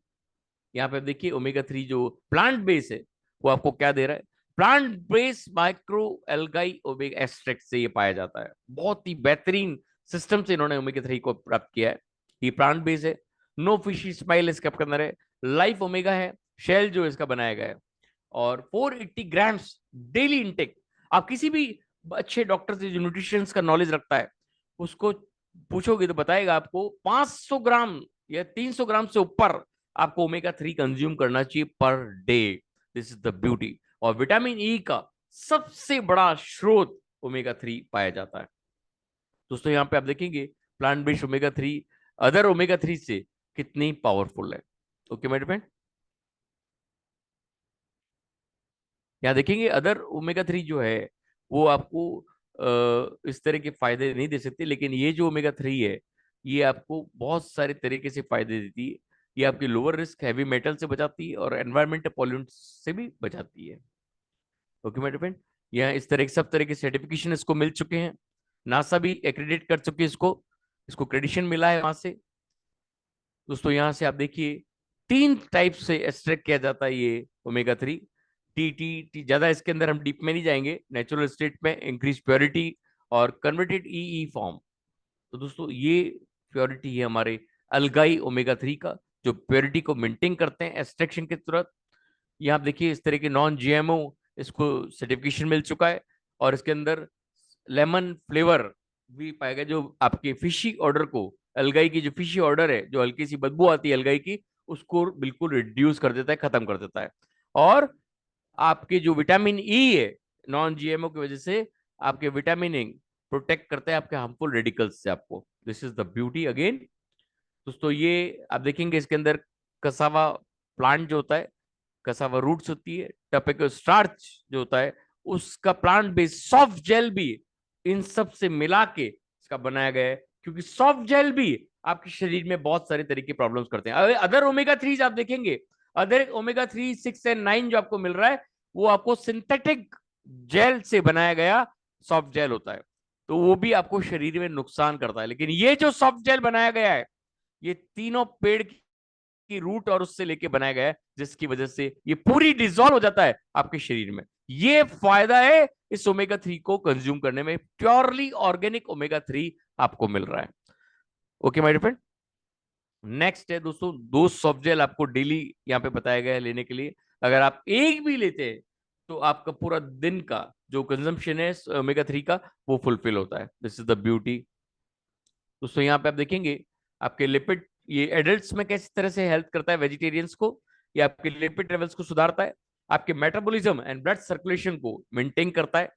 यहाँ पे देखिए ओमेगा 3 जो प्लांट बेस है वो आपको क्या दे रहा है? Plant base micro algae omega extract से ये पाया जाता है। बहुत ही बेहतरीन सिस्टम से इन्होंने ओमेगा 3 को प्राप्त किया है। ये प्लांट बेस है, नो फिशी स्माइल इसके अंदर है, लाइफ ओमेगा है, शेल जो इसका बनाया गया है, और 480 ग्राम्स डेली इंटेक। आप किसी भी अच्छे डॉक्टर से जो न्यूट्रिशन का नॉलेज रखता है उसको पूछोगे तो बताएगा आपको 500 ग्राम या 300 ग्राम से ऊपर आपको ओमेगा 3 कंज्यूम करना चाहिए per day. This is the beauty. और विटामिन ई का सबसे बड़ा स्रोत ओमेगा 3 पाया जाता है। दोस्तों यहाँ पे आप देखेंगे plant based omega 3 other omega 3 से कितनी पावरफुल है। ओके मेरे फ्रेंड, यहाँ देखेंगे अदर ओमेगा 3 जो है वो आपको इस तरह के फायदे नहीं दे सकते, लेकिन ये जो ओमेगा 3 है ये आपको बहुत सारे तरीके से फायदे देती है। ये आपकी लोअर रिस्क हैवी मेटल से बचाती है और एनवायरमेंटल पॉल्यूंट से भी बचाती है। ओके मेरे फ्रेंड, यहाँ इस तरह के सब तरह के सर्टिफिकेशन इसको मिल चुके हैं, नासा भी एक्रेडिट कर चुके हैं इसको, इसको क्रेडिशन मिला है वहां से। दोस्तों यहाँ से आप देखिए 3 टाइप से एक्सट्रैक्ट किया जाता है ये ओमेगा 3। टी ज्यादा इसके अंदर हम डीप में नहीं जाएंगे, नेचुरल स्टेट में इंक्रीज प्योरिटी और कन्वर्टेड ई फॉर्म। तो दोस्तों ये प्योरिटी है हमारे अलगाई ओमेगा 3 का, जो प्योरिटी को मेंटेन करते हैं एक्सट्रैक्शन के तुरंत। यहाँ आप देखिए इस तरह के नॉन जीएमओ इसको सर्टिफिकेशन मिल चुका है और इसके अंदर लेमन फ्लेवर भी पाएगा, जो आपके फिशी ऑर्डर को, अलगाई की जो फिशी ऑर्डर है, जो हल्की सी बदबू आती है अलगाई की, उसको बिल्कुल रिड्यूस कर देता है, खत्म कर देता है। और आपके जो विटामिन ई है नॉन जीएमओ की वजह से आपके विटामिनिंग प्रोटेक्ट करते हैं आपके हार्मफुल रेडिकल्स से आपको। This is the beauty again. दोस्तों ये आप देखेंगे इसके अंदर कसावा प्लांट जो होता है, कसावा रूट्स होती है, टपेको स्टार्च जो होता है उसका प्लांट बेस्ड सॉफ्ट जेल भी इन सब से मिला के इसका बनाया गया है, क्योंकि सॉफ्ट जेल भी आपके शरीर में बहुत सारे तरह की प्रॉब्लम्स करते हैं। अदर ओमेगा 3 आप देखेंगे, अदर ओमेगा 3, 6 एंड 9 जो आपको मिल रहा है वो आपको सिंथेटिक जेल से बनाया गया सॉफ्ट जेल होता है, तो वो भी आपको शरीर में नुकसान करता है। लेकिन ये जो सॉफ्ट जेल बनाया गया है ये तीनों पेड़ की रूट और उससे लेके बनाया गया है, जिसकी वजह से ये पूरी डिजोल्व हो जाता है आपके शरीर में। ये फायदा है इस ओमेगा 3 को कंज्यूम करने में, प्योरली ऑर्गेनिक ओमेगा 3 आपको मिल रहा है। ओके माय फ्रेंड, नेक्स्ट है दोस्तों, दो सॉफ्ट जेल आपको डेली यहाँ पे बताया गया है लेने के लिए। अगर आप एक भी लेते हैं तो आपका पूरा दिन का जो कंजम्पशन है ओमेगा 3 का वो फुलफिल होता है। दिस इज द ब्यूटी दोस्तों। यहाँ पे आप देखेंगे आपके लिपिड, ये एडल्ट्स में कैसी तरह से हेल्प करता है वेजिटेरियंस को, ये आपके लिपिड लेवल्स को सुधारता है, आपके मेटाबॉलिज्म एंड ब्लड सर्कुलेशन को मेंटेन करता है,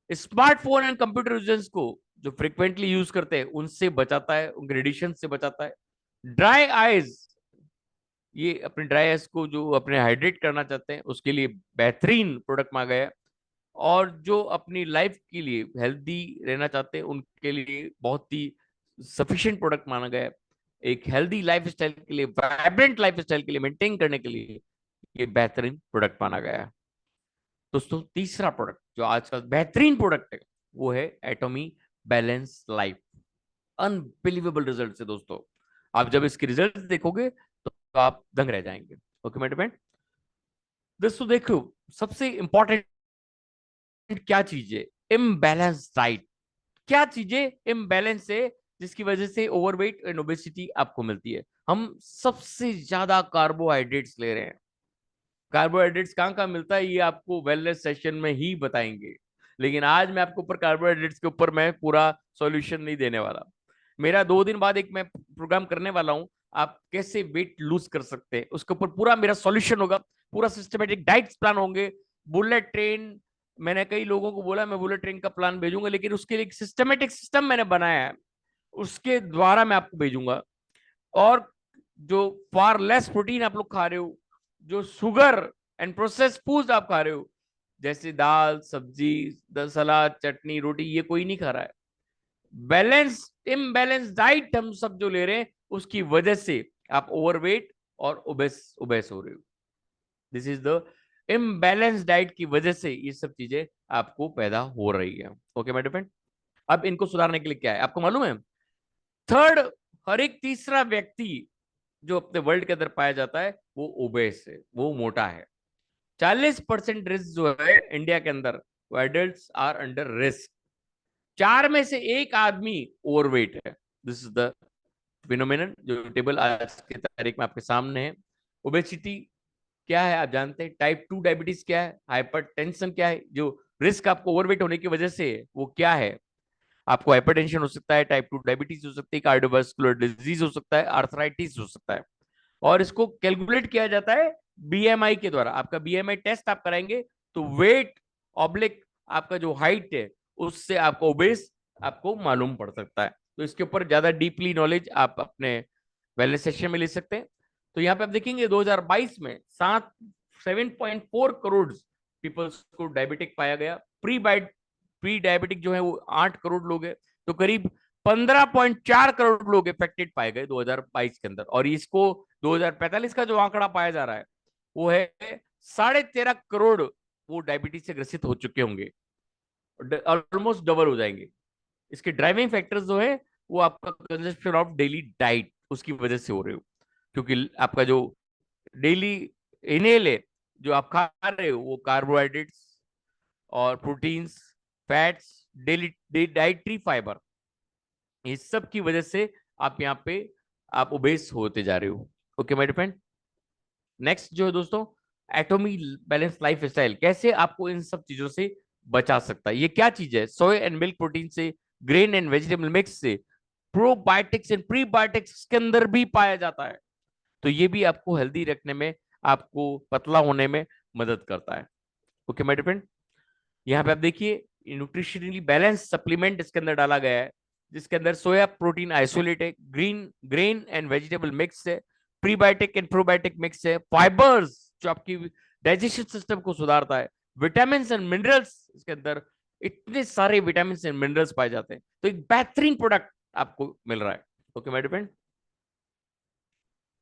स्मार्टफोन एंड कंप्यूटर यूजर्स को जो फ्रिक्वेंटली यूज करते हैं उनसे बचाता है, उनके रेडिएशन से बचाता है। ड्राई आईज, ये अपने ड्राई आईज को जो अपने हाइड्रेट करना चाहते हैं उसके लिए बेहतरीन प्रोडक्ट मांगा गया है। और जो अपनी लाइफ के लिए हेल्दी रहना चाहते हैं उनके लिए बहुत ही सफिशिएंट प्रोडक्ट माना गया है। एक हेल्दी लाइफ स्टाइल के लिए, वाइब्रेंट लाइफ स्टाइल के लिए, मेंटेन करने के लिए ये बेहतरीन प्रोडक्ट माना गया है। दोस्तों तीसरा प्रोडक्ट जो आज का बेहतरीन प्रोडक्ट है वो है एटॉमी बैलेंस लाइफ। अनबिलीवेबल रिजल्ट है दोस्तों, आप जब इसके रिजल्ट देखोगे तो आप दंग रह जाएंगे। ओके मेरे फ्रेंड, दोस्तों देखो सबसे इंपॉर्टेंट क्या चीज है, इम्बैलेंस डाइट। क्या चीजें इम्बैलेंस है जिसकी वजह से ओवरवेट एंड ओबेसिटी आपको मिलती है। हम सबसे ज्यादा कार्बोहाइड्रेट्स ले रहे हैं। कार्बोहाइड्रेट्स कहाँ कहाँ मिलता है ये आपको वेलनेस सेशन में ही बताएंगे, लेकिन आज मैं आपको ऊपर कार्बोहाइड्रेट्स के ऊपर मैं पूरा सॉल्यूशन नहीं देने वाला। मेरा 2 दिन बाद एक मैं प्रोग्राम करने वाला हूं, आप कैसे वेट लूज कर सकते हैं उसके ऊपर पूरा मेरा सॉल्यूशन होगा, पूरा सिस्टमेटिक डाइट्स प्लान होंगे। बुलेट ट्रेन, मैंने कई लोगों को बोला मैं बुलेट ट्रेन का प्लान भेजूंगा, लेकिन उसके लिए एक सिस्टमेटिक सिस्टम मैंने बनाया है, उसके द्वारा मैं आपको भेजूंगा। और जो फार लेस प्रोटीन आप लोग खा रहे हो, जो शुगर एंड प्रोसेस फूड आप खा रहे हो, जैसे दाल सब्जी सलाद चटनी रोटी, ये कोई नहीं खा रहा है। बैलेंस इम्बैलेंस डाइट हम सब जो ले रहे हैं उसकी वजह से आप ओवरवेट और ओबेस ओबेस हो रहे हो। This is the imbalance diet की वजह से ये सब चीजें आपको पैदा हो रही है। ओके माय फ्रेंड, अब इनको सुधारने के लिए क्या है आपको मालूम है? थर्ड, हर एक तीसरा व्यक्ति जो अपने वर्ल्ड के अंदर पाया जाता है वो ओबेस है, वो मोटा है। 40% रिस्क जो है इंडिया के अंदर, वो एडल्ट आर अंडर रिस्क। 4 में से 1 आदमी ओवरवेट है। दिस इज द फिनोमिनन जो टेबल आज की तारीख में आपके सामने है। ओबेसिटी क्या है आप जानते हैं? टाइप 2 डायबिटीज क्या है? हाइपरटेंशन क्या है? जो रिस्क आपको ओवरवेट होने की वजह से वो क्या है? आपको हाइपरटेंशन हो सकता है, टाइप 2 डायबिटीज हो सकती है, कार्डियोवास्कुलर डिजीज हो सकता है, आर्थराइटिस हो सकता है। और इसको कैलकुलेट किया जाता है बीएमआई के द्वारा। आपका बीएमआई टेस्ट आप कराएंगे तो वेट ऑब्लिक आपका जो हाइट है उससे आपको ओबेस आपको मालूम पड़ सकता है। तो इसके ऊपर ज्यादा डीपली नॉलेज आप अपने वेलनेस सेशन में ले सकते हैं। तो यहाँ पे आप देखेंगे 2022 में 7.4 करोड़ पीपल्स को डायबिटिक पाया गया। प्री डायबिटिक जो है वो 8 करोड़ लोग है, तो करीब 15.4 करोड़ लोग इफेक्टेड पाए गए 2022 के अंदर। और इसको 2045 का जो आंकड़ा पाया जा रहा है वो है 13.5 करोड़ वो डायबिटीज से ग्रसित हो चुके होंगे, ऑलमोस्ट डबल हो जाएंगे। इसके ड्राइविंग फैक्टर्स जो है वो आपका कंजप्शन ऑफ डेली डाइट उसकी वजह से हो रहे हो, क्योंकि आपका जो डेली इनहेल है जो आप खा रहे हो वो कार्बोहाइड्रेट्स और proteins, fats, daily dietary fibre, इस सब की वजह से आप यहाँ पे आप ओबेस होते जा रहे हो। ओके माय फ्रेंड, नेक्स्ट जो है दोस्तों, एटॉमी बैलेंस लाइफ स्टाइल कैसे आपको इन सब चीजों से बचा सकता है। ये क्या चीज है? सोया एंड मिल्क प्रोटीन से, ग्रेन एंड वेजिटेबल मिक्स से, प्रोबायोटिक्स एंड प्रीबायोटिक्स के अंदर भी पाया जाता है। तो ये भी आपको हेल्दी रखने में, आपको पतला होने में मदद करता है। ओके माय फ्रेंड, यहाँ पे आप देखिए न्यूट्रिशनली बैलेंस सप्लीमेंट इसके अंदर डाला गया है, जिसके अंदर सोया प्रोटीन आइसोलेट है, ग्रेन एंड वेजिटेबल मिक्स है, प्रीबायोटिक एंड प्रोबायोटिक मिक्स है, फाइबर्स जो आपकी डाइजेशन सिस्टम को सुधारता है, विटामिन एंड मिनरल्स इसके अंदर, इतने सारे विटामिन एंड मिनरल्स पाए जाते हैं। तो एक बेहतरीन प्रोडक्ट आपको मिल रहा है। ओके माय फ्रेंड,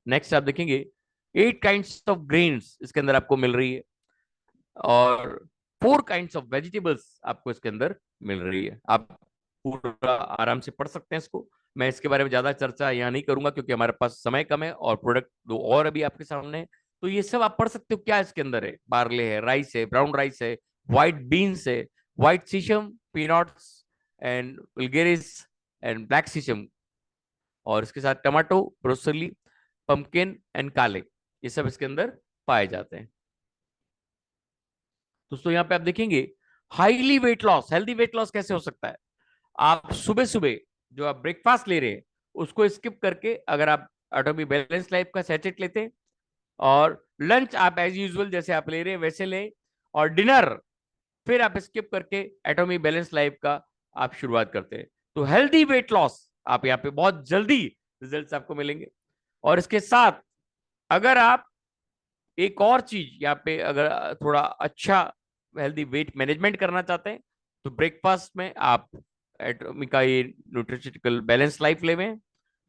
नेक्स्ट आप देखेंगे 8 काइंड्स ऑफ ग्रेन्स इसके अंदर आपको मिल रही है, और 4 काइंड्स ऑफ वेजिटेबल्स आपको इसके अंदर मिल रही है। आप पूरा आराम से पढ़ सकते हैं इसको। मैं इसके बारे में ज्यादा चर्चा यहाँ नहीं करूंगा क्योंकि हमारे पास समय कम है, और प्रोडक्ट दो और अभी आपके सामने है। तो ये सब आप पढ़ सकते हो क्या इसके अंदर है। बार्ले है, राइस है, ब्राउन राइस है, व्हाइट बीन्स है, white sesame, peanuts and vulgaris and black sesame, और इसके साथ टमाटो, ब्रोसली, पंपकिन एंड काले, ये सब इसके अंदर पाए जाते हैं। दोस्तों यहाँ पे आप देखेंगे highly weight loss, healthy weight loss कैसे हो सकता है। आप सुबह सुबह जो आप ब्रेकफास्ट ले रहे हैं उसको स्किप करके अगर आप एटॉमिक बैलेंस लाइफ का सैचेट लेते हैं, और लंच आप एज यूजुअल जैसे आप ले रहे हैं वैसे लें, और डिनर फिर आप स्किप करके एटॉमिक बैलेंस लाइफ का आप शुरुआत करते हैं, तो हेल्दी वेट लॉस आप यहाँ पे बहुत जल्दी रिजल्ट्स आपको मिलेंगे। और इसके साथ अगर आप एक और चीज यहाँ पे अगर थोड़ा अच्छा हेल्दी वेट मैनेजमेंट करना चाहते हैं, तो ब्रेकफास्ट में आप एटॉमिक का ये न्यूट्रिशिटिकल बैलेंस लाइफ लेवें,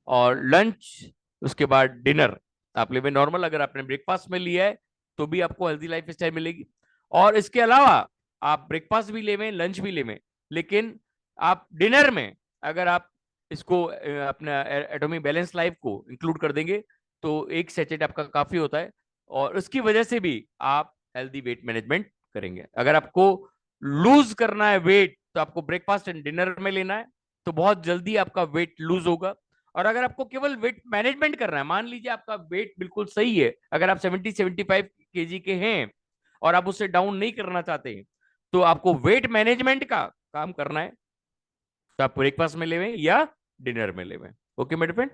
और लंच उसके बाद डिनर आप लेवें नॉर्मल। अगर आपने ब्रेकफास्ट में लिया है तो भी आपको हेल्दी लाइफ स्टाइल मिलेगी। और इसके अलावा आप ब्रेकफास्ट भी लेवें, लंच भी लेवें, लेकिन आप डिनर में अगर आप इसको अपना एटॉमिक बैलेंस लाइफ को इंक्लूड कर देंगे तो एक सेचेट आपका काफी होता है, और उसकी वजह से भी आप हेल्दी वेट मैनेजमेंट करेंगे। अगर आपको लूज करना है वेट तो आपको ब्रेकफास्ट एंड डिनर में लेना है, तो बहुत जल्दी आपका वेट लूज होगा। और अगर आपको केवल वेट मैनेजमेंट करना है, मान लीजिए आपका वेट बिल्कुल सही है, अगर आप 70-75 kg के हैं और आप उससे डाउन नहीं करना चाहते, तो आपको वेट मैनेजमेंट का काम करना है, तो आप ब्रेकफास्ट में लेवें या डिनर में लेवें। ओके मेरे फ्रेंड।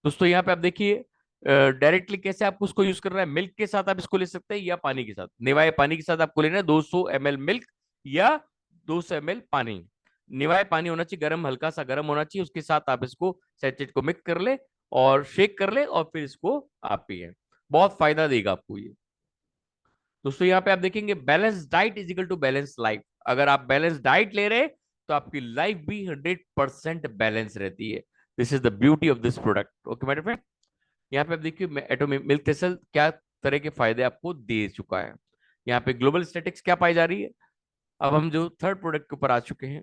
दोस्तों यहाँ पे आप देखिए डायरेक्टली कैसे आपको उसको यूज करना है। मिल्क के साथ आप इसको ले सकते हैं या पानी के साथ। निवाय पानी के साथ आपको लेना है 200 ml मिल्क या 200 ml पानी। निवाय पानी होना चाहिए गर्म, हल्का सा गर्म होना चाहिए, उसके साथ आप इसको सैचेट को मिक्स कर ले और शेक कर ले और फिर इसको आप पिए। बहुत फायदा देगा आपको ये। दोस्तों यहाँ पे आप देखेंगे balance diet is equal to balance life. अगर आप बैलेंस डाइट ले रहे तो आपकी लाइफ भी 100% बैलेंस रहती है। This is the beauty of this product. Okay मेरे फ्रेंड। यहाँ पे आप देखिए एटॉमिक मिल्क टेसल क्या तरह के फायदे आपको दे चुका है। यहाँ पे ग्लोबल स्टैटिक्स क्या पाई जा रही है। अब हम जो थर्ड प्रोडक्ट के ऊपर आ चुके हैं,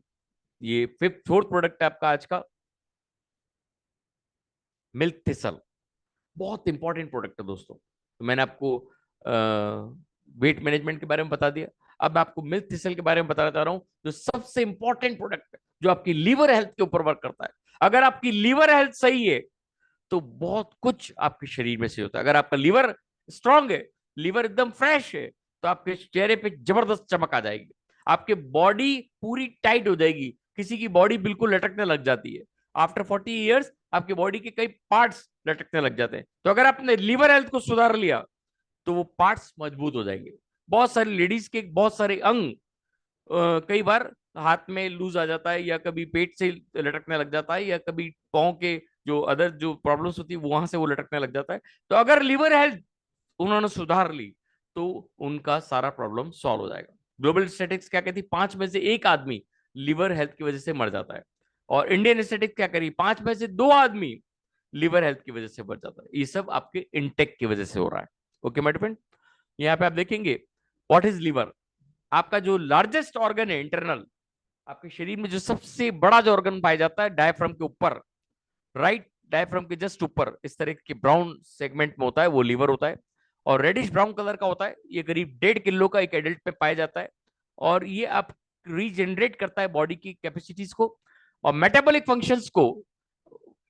ये फोर्थ प्रोडक्ट है आपका आज का, मिल्क टेसल। बहुत इंपॉर्टेंट प्रोडक्ट है दोस्तों। तो मैंने आपको वेट मैनेजमेंट के बारे में बता दिया। अब मैं आपको मिल्क थिसल के बारे में बताना चाह रहा हूँ, जो सबसे इंपॉर्टेंट प्रोडक्ट है, जो आपकी लीवर हेल्थ के ऊपर वर्क करता है। अगर आपकी लीवर हेल्थ सही है तो बहुत कुछ आपके शरीर में से होता है। अगर आपका लीवर स्ट्रांग है, लीवर एकदम फ्रेश है, तो आपके चेहरे पे जबरदस्त चमक आ जाएगी, आपके बॉडी पूरी टाइट हो जाएगी। किसी की बॉडी बिल्कुल लटकने लग जाती है। आफ्टर 40 ईयर्स आपके बॉडी के कई पार्ट्स लटकने लग जाते हैं। तो अगर आपने लीवर हेल्थ को सुधार लिया तो वो पार्ट्स मजबूत हो जाएंगे। बहुत सारी लेडीज के बहुत सारे अंग कई बार हाथ में लूज आ जाता है, या कभी पेट से लटकने लग जाता है, या कभी पाँव के जो अदर जो प्रॉब्लम्स होती है वहां से वो लटकने लग जाता है। तो अगर लिवर हेल्थ उन्होंने सुधार ली तो उनका सारा प्रॉब्लम सॉल्व हो जाएगा। ग्लोबल स्टैटिस्टिक्स क्या कहती है, 5 में से 1 आदमी लिवर हेल्थ की वजह से मर जाता है। और इंडियन स्टैटिस्टिक्स क्या करी, 5 में से 2 आदमी लिवर हेल्थ की वजह से मर जाता है। ये सब आपके इंटेक की वजह से हो रहा है। Okay my friend. यहाँ पे आप देखेंगे व्हाट इज लिवर। आपका जो लार्जेस्ट ऑर्गन है इंटरनल, आपके शरीर में जो सबसे बड़ा जो ऑर्गन पाया जाता है डायफ्राम के ऊपर, राइट, डायफ्राम के जस्ट ऊपर इस तरह के ब्राउन सेगमेंट में होता है, वो लीवर होता है। और रेडिश ब्राउन कलर का होता है। ये करीब 1.5 किलो का एक एडल्ट पे पाया जाता है। और ये आप रीजनरेट करता है बॉडी की कैपेसिटीज को और मेटाबॉलिक फंक्शंस को,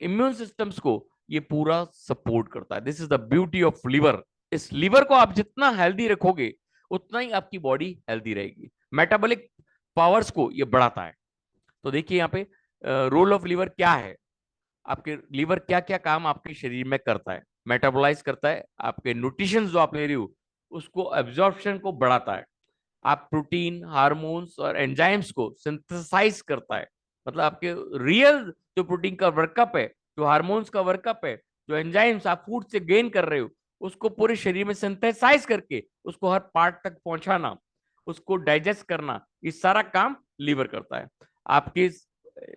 इम्यून सिस्टम्स को ये पूरा सपोर्ट करता है। This is the beauty of liver. इस लिवर को आप जितना हेल्दी रखोगे उतना ही आपकी बॉडी हेल्दी रहेगी। मेटाबॉलिक पावर्स को ये बढ़ाता है। तो देखिए यहाँ पे रोल ऑफ लिवर क्या है। आपके लीवर क्या क्या काम आपके शरीर में करता है, मेटाबोलाइज करता है, आपके न्यूट्रिशन जो आप ले रही हो उसको एब्जॉर्प्शन को बढ़ाता है, आप प्रोटीन, हार्मोन्स और एंजाइम्स को सिंथेसाइज करता है। मतलब आपके रियल जो प्रोटीन का वर्कअप है, जो हार्मोन्स का वर्कअप है, जो एंजाइम्स आप फूड से गेन कर रहे हो, उसको पूरे शरीर में सिंथेसाइज करके उसको हर पार्ट तक पहुंचाना, उसको डाइजेस्ट करना, ये सारा काम लीवर करता है। आपके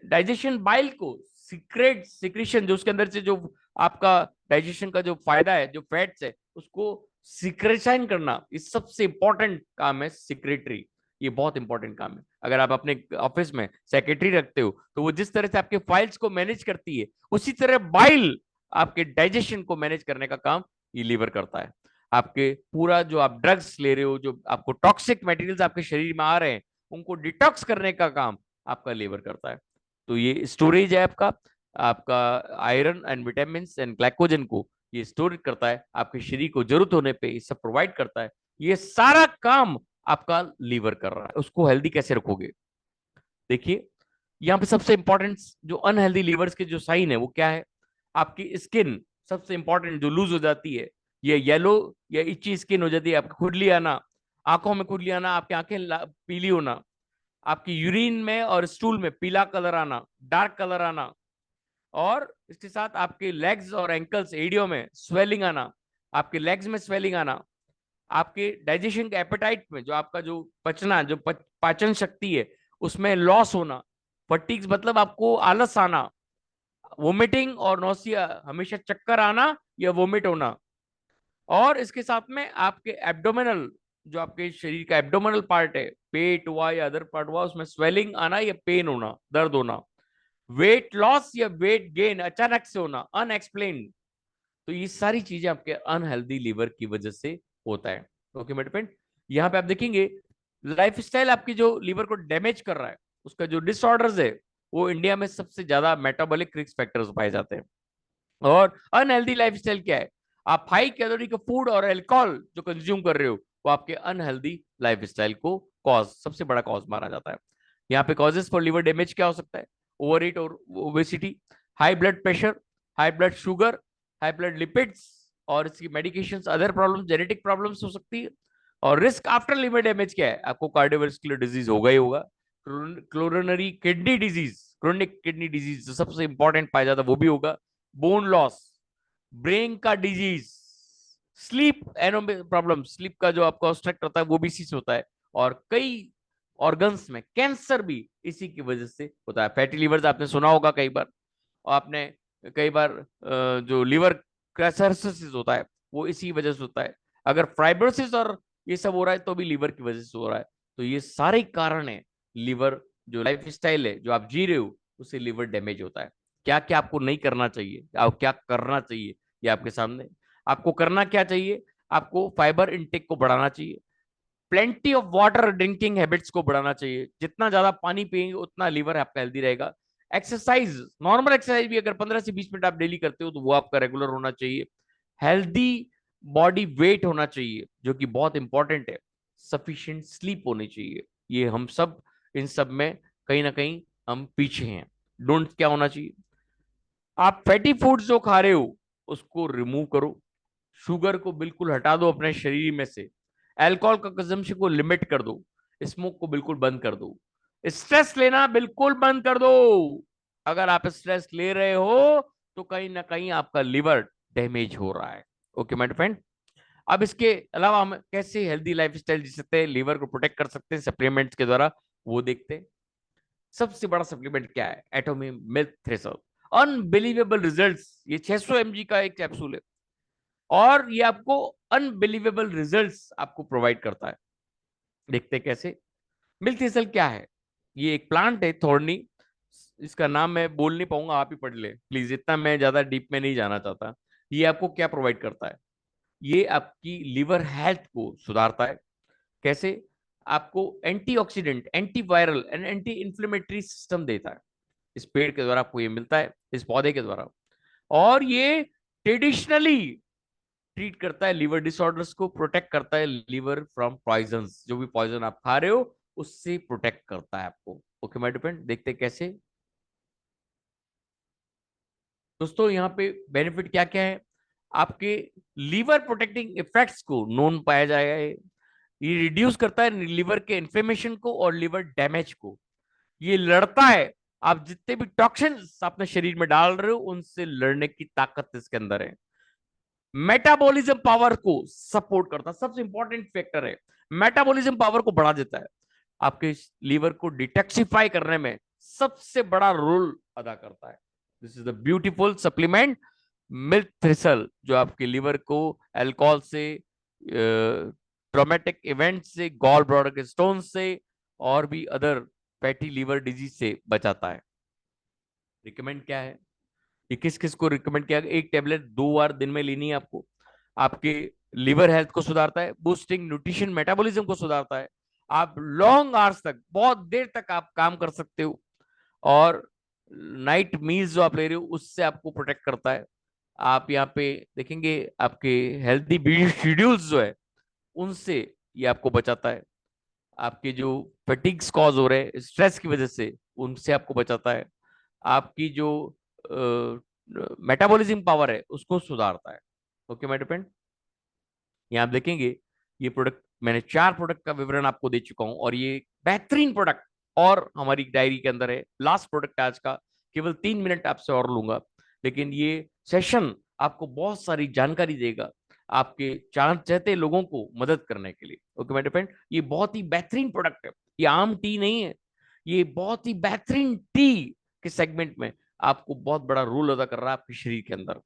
डाइजेशन बाइल को सीक्रेट सिक्रीशन जो उसके अंदर से जो आपका डाइजेशन का जो फायदा है, जो फैट्स है उसको सिक्रेशन करना, ये सबसे इंपॉर्टेंट काम है सिक्रेटरी। ये बहुत इंपॉर्टेंट काम है। अगर आप अपने ऑफिस में सेक्रेटरी रखते हो तो वो जिस तरह से आपके फाइल्स को मैनेज करती है, उसी तरह बाइल आपके डाइजेशन को मैनेज करने का काम ये लीवर करता है। आपके पूरा जो आप ड्रग्स ले रहे हो, जो आपको टॉक्सिक मटेरियल्स आपके शरीर में आ रहे हैं, उनको डिटॉक्स करने का काम आपका लीवर करता है। तो ये स्टोरेज है आपका, आपका iron and vitamin and glycogen को ये स्टोर करता है, आपके शरीर को जरूरत होने पे ये सब प्रोवाइड करता है। ये सारा काम आपका लीवर कर रहा है। उसको हेल्दी कैसे रखोगे? देखिए, यहाँ पे सबसे इंपॉर्टेंट जो अनहेल्दी लीवर्स के जो साइन है वो क्या है? आपकी स्किन सबसे इंपॉर्टेंट जो लूज हो जाती है, ये येलो या इची स्किन हो जाती है, आपकी खुजली आना, आंखों में खुजली आना, आपकी आंखें पीली होना, आपकी यूरिन में और स्टूल में पीला कलर आना, डार्क कलर आना, और इसके साथ आपके लेग्स और एंकल्स एडियो में स्वेलिंग आना, आपके लेग्स में स्वेलिंग आना, आपके डाइजेशन के एपेटाइट में जो आपका जो पचना, जो पाचन शक्ति है उसमें लॉस होना, फटीग्स मतलब आपको आलस आना, वोमिटिंग और नौसिया, हमेशा चक्कर आना या वोमिट होना, और इसके साथ में आपके एब्डोमिनल, जो आपके शरीर का एब्डोमिनल पार्ट है, पेट हुआ या अदर पार्ट हुआ, उसमें स्वेलिंग आना या पेन होना, दर्द होना, वेट लॉस या वेट गेन अचानक से होना, अनएक्सप्लेन। तो ये सारी चीजें आपके अनहेल्दी लीवर की वजह से होता है। ओके मेरे फ्रेंड, यहाँ पे आप देखेंगे लाइफस्टाइल आपकी जो लीवर को डैमेज कर रहा है, उसका जो डिसऑर्डर्स है, वो इंडिया में सबसे ज्यादा मेटाबॉलिक रिस्क फैक्टर्स पाए जाते हैं। और अनहेल्दी लाइफस्टाइल क्या है? आप हाई कैलोरी का फूड और अल्कोहल जो कंज्यूम कर रहे हो, वो आपके अनहेल्दी लाइफस्टाइल को कॉज, सबसे बड़ा कॉज माना जाता है। यहाँ पे कॉजेस फॉर लिवर डैमेज क्या हो सकता है? ओवर ईट और obesity, high blood pressure, high blood sugar, high blood lipids, और इसकी medications, other problem, genetic problems हो सकती है। और रिस्क आफ्टर लिवर डैमेज क्या है? आपको कार्डियोवास्कुलर डिजीज होगा ही होगा, coronary kidney disease, chronic kidney disease जो सबसे इंपॉर्टेंट पाया जाता है वो भी होगा, बोन लॉस, ब्रेन का डिजीज, स्लीप प्रॉब्लम, स्लीप का जो आपका ऑब्स्ट्रक्ट होता है वो भी इसी से होता है, और कई ऑर्गन्स में कैंसर भी इसी की वजह से होता है। फैटी लीवर्स आपने सुना होगा कई बार, और आपने कई बार जो लिवर क्रेसरसिस होता है वो इसी वजह से होता है। अगर फाइब्रोसिस और ये सब हो रहा है तो भी लीवर की वजह से हो रहा है। तो ये सारे कारण है, लीवर जो लाइफ स्टाइल है जो आप जी रहे हो उससे लीवर डैमेज होता है। क्या क्या आपको नहीं करना चाहिए, आप क्या करना चाहिए, ये आपके सामने। आपको करना क्या चाहिए? आपको फाइबर इनटेक को बढ़ाना चाहिए, plenty of water drinking habits को बढ़ाना चाहिए, जितना ज्यादा पानी पिएंगे उतना लीवर आपका हेल्दी रहेगा। एक्सरसाइज, नॉर्मल एक्सरसाइज भी अगर 15 से 20 मिनट आप डेली करते हो तो वो आपका रेगुलर होना चाहिए। हेल्दी बॉडी वेट होना चाहिए जो कि बहुत इंपॉर्टेंट है। सफिशिएंट स्लीप होनी चाहिए। ये हम सब इन सब में कहीं ना कहीं हम पीछे हैं। डोंट क्या होना चाहिए? आप फैटी फूड्स जो खा रहे हो उसको रिमूव करो, शुगर को बिल्कुल हटा दो अपने शरीर में से, अल्कोहल का कंजम्पशन को लिमिट कर दो, स्मोक को बिल्कुल बंद कर दो, स्ट्रेस लेना बिल्कुल बंद कर दो। अगर आप स्ट्रेस ले रहे हो तो कहीं ना कहीं आपका लिवर डैमेज हो रहा है। ओके माय फ्रेंड, अब इसके अलावा हम कैसे हेल्दी लाइफस्टाइल जी सकते हैं, लीवर को प्रोटेक्ट कर सकते हैं सप्लीमेंट्स के द्वारा, वो देखते हैं। सबसे बड़ा सप्लीमेंट क्या है? Atomy milk thresher, unbelievable results. ये 600 mg का एक कैप्सूल है, और ये आपको अनबिलीवेबल रिजल्ट्स आपको प्रोवाइड करता है। देखते हैं कैसे। मिल्क थ्रेसर क्या है? ये एक प्लांट है, थोर्नी, इसका नाम मैं बोल नहीं पाऊंगा, आप ही पढ़ ले प्लीज, इतना मैं ज्यादा डीप में नहीं जाना चाहता। ये आपको क्या प्रोवाइड करता है? ये आपकी लिवर हेल्थ को सुधारता है। कैसे? आपको antioxidant, antiviral and anti inflammatory system देता है। इस पेड़ के द्वारा आपको ये मिलता है, इस पौधे के द्वारा। और ये ट्रेडिशनली ट्रीट करता है लिवर डिसऑर्डर्स को, प्रोटेक्ट करता है लिवर फ्रॉम पॉइजन, जो भी पॉइजन आप खा रहे हो उससे प्रोटेक्ट करता है आपको। ओके माय डिपेंड, देखते हैं कैसे। दोस्तों यहाँ पे बेनिफिट क्या क्या है? आपके लीवर प्रोटेक्टिंग इफेक्ट्स को नोन पाया जाएगा। ये रिड्यूस करता है लिवर के इन्फ्लेमेशन को और लिवर डैमेज को। ये लड़ता है, आप जितने भी टॉक्सिन्स अपने शरीर में डाल रहे हो उनसे लड़ने की ताकत इसके अंदर है। मेटाबॉलिज्म पावर को सपोर्ट करता है, सबसे इंपॉर्टेंट फैक्टर है। मेटाबॉलिज्म पावर को बढ़ा देता है, आपके लीवर को डिटॉक्सिफाई करने में सबसे बड़ा रोल अदा करता है। This is the beautiful supplement milk thistle जो आपके लिवर को अल्कोहल से, ट्रॉमेटिक इवेंट से, गॉल ब्लैडर के स्टोन से और भी अदर फैटी लीवर डिजीज से बचाता है। रिकमेंड क्या है, ये किस किस को रिकमेंड किया, एक टेबलेट 2 बार दिन में लेनी है आपको। आपके लिवर हेल्थ को सुधारता है, बूस्टिंग न्यूट्रिशन मेटाबॉलिज्म को सुधारता है, आप लॉन्ग आवर्स तक, बहुत देर तक आप काम कर सकते हो, और नाइट मील्स जो आप ले रहे हो उससे आपको प्रोटेक्ट करता है। आप यहाँ पे देखेंगे आपके हेल्थी शेड्यूल्स जो है उनसे ये आपको बचाता है। आपके जो फटीग्स कॉज हो रहे हैं स्ट्रेस की वजह से, उनसे आपको बचाता है। आपकी जो मेटाबॉलिज्म पावर है उसको सुधारता है। ओके माय डिपेंड, यहाँ आप देखेंगे ये प्रोडक्ट, मैंने 4 प्रोडक्ट का विवरण आपको दे चुका हूं, और ये बेहतरीन प्रोडक्ट और हमारी डायरी के अंदर है। लास्ट प्रोडक्ट आज का, केवल 3 मिनट आपसे और लूंगा, लेकिन ये सेशन आपको बहुत सारी जानकारी देगा आपके चांद चाहते लोगों को मदद करने के लिए। ओके माय डिपेंड, ये बहुत ही बेहतरीन प्रोडक्ट है, ये आम टी नहीं है, ये बहुत ही बेहतरीन टी के सेगमेंट में आपको बहुत बड़ा रोल अदा कर रहा है आपके शरीर के अंदर।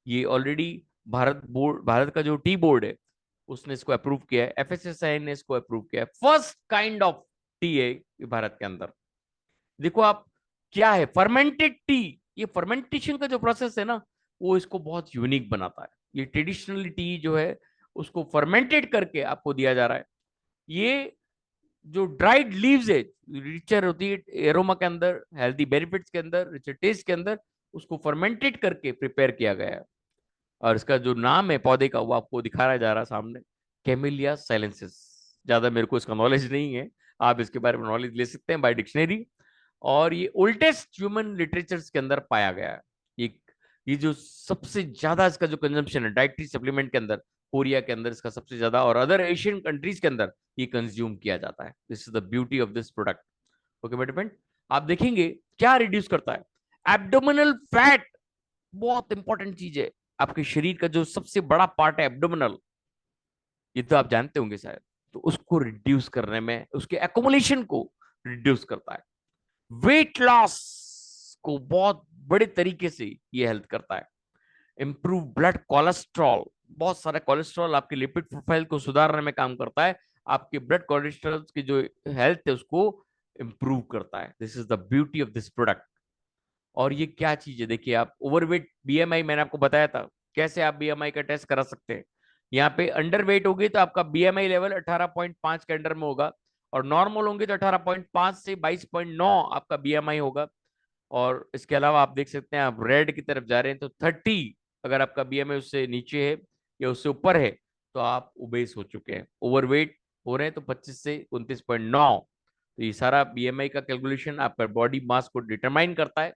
ये ऑलरेडी भारत का जो टी बोर्ड है उसने इसको अप्रूव किया है, एफएसएसआई ने इसको अप्रूव किया है, फर्स्ट काइंड ऑफ टी है भारत के अंदर। देखो आप, क्या है फर्मेंटेड टी, ये फर्मेंटेशन का जो प्रोसेस है ना वो इसको बहुत यूनिक बनाता है। ये ट्रेडिशनली टी जो है उसको फर्मेंटेड करके आपको दिया जा रहा है। ये जो ड्राइड लीव्स है, रिचर होती है एरोमा के अंदर, हेल्दी बेनिफिट्स के अंदर, रिचर टेस्ट के अंदर, उसको फर्मेंटेड करके प्रिपेयर किया गया है। और इसका जो नाम है पौधे का वो आपको दिखाया जा रहा है सामने, कैमिलिया साइलेंसिस। ज्यादा मेरे को इसका नॉलेज नहीं है, आप इसके बारे में नॉलेज ले सकते हैं बाय डिक्शनरी। और ये ओल्डेस्ट ह्यूमन लिटरेचर्स के अंदर पाया गया है। ये ये जो सबसे ज्यादा इसका जो कंजम्पशन है डाइटरी सप्लीमेंट के अंदर, कोरिया के अंदर इसका सबसे ज्यादा, और अदर एशियन कंट्रीज के अंदर ये कंज्यूम किया जाता है। This is the beauty of this product. Okay मेरे फ्रेंड, आप देखेंगे क्या रिड्यूस करता है, एब्डोमिनल फैट, बहुत इंपॉर्टेंट चीज है। आपके शरीर का जो सबसे बड़ा पार्ट है एब्डोमिनल, ये तो आप जानते होंगे शायद, तो उसको रिड्यूस करने में, उसके एकोमुलेशन को रिड्यूस करता है। वेट लॉस को बहुत बड़े तरीके से ये हेल्प करता है। इंप्रूव ब्लड कोलेस्ट्रॉल, बहुत सारा कोलेस्ट्रॉल आपके लिपिड प्रोफाइल को सुधारने में काम करता है। आपके ब्लड कोलेस्ट्रॉल की जो हेल्थ है उसको इंप्रूव करता है। This is the beauty of this product. और ये क्या चीज है, देखिए आप ओवरवेट बीएमआई मैंने आपको बताया था कैसे आप बीएमआई का टेस्ट करा सकते हैं। यहाँ पे अंडर वेट होगी तो आपका बीएमआई लेवल 18.5 के अंडर में होगा, और नॉर्मल होंगे तो 18.5 से 22.9 आपका बीएमआई होगा। और इसके अलावा आप देख सकते हैं, आप रेड की तरफ जा रहे हैं तो 30, अगर आपका बीएमआई उससे नीचे है या उससे ऊपर है तो आप ओबेस हो चुके हैं। ओवरवेट हो रहे हैं तो 25 से 29.9। तो ये सारा बीएमआई का कैलकुलेशन आपका बॉडी मास को डिटरमाइन करता है,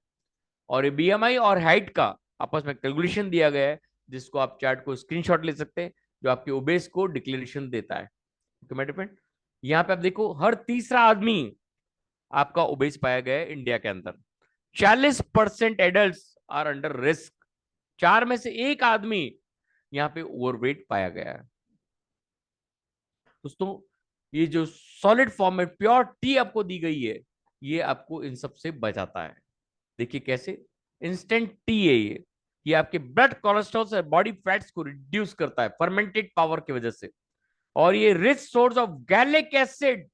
और ये बीएमआई और हाइट का आपस में कैलकुलेशन दिया गया है, जिसको आप चार्ट को स्क्रीनशॉट ले सकते हैं, जो आपके ओबेस को डिक्लेरेशन देता है। फ्रेंड, यहाँ पे आप देखो हर तीसरा आदमी आपका ओबेस पाया गया है इंडिया के अंदर। 40% एडल्ट आर अंडर रिस्क, 4 में से 1 आदमी यहाँ पे ओवरवेट पाया गया है। दोस्तों, ये जो सॉलिड फॉर्म में प्योर टी आपको दी गई है, ये आपको इन सब से बचाता है। देखिए कैसे, इंस्टेंट टी है ये आपके ब्लड कोलेस्ट्रॉल से बॉडी फैट्स को रिड्यूस करता है फर्मेंटेड पावर की वजह से। और ये rich source of gallic acid,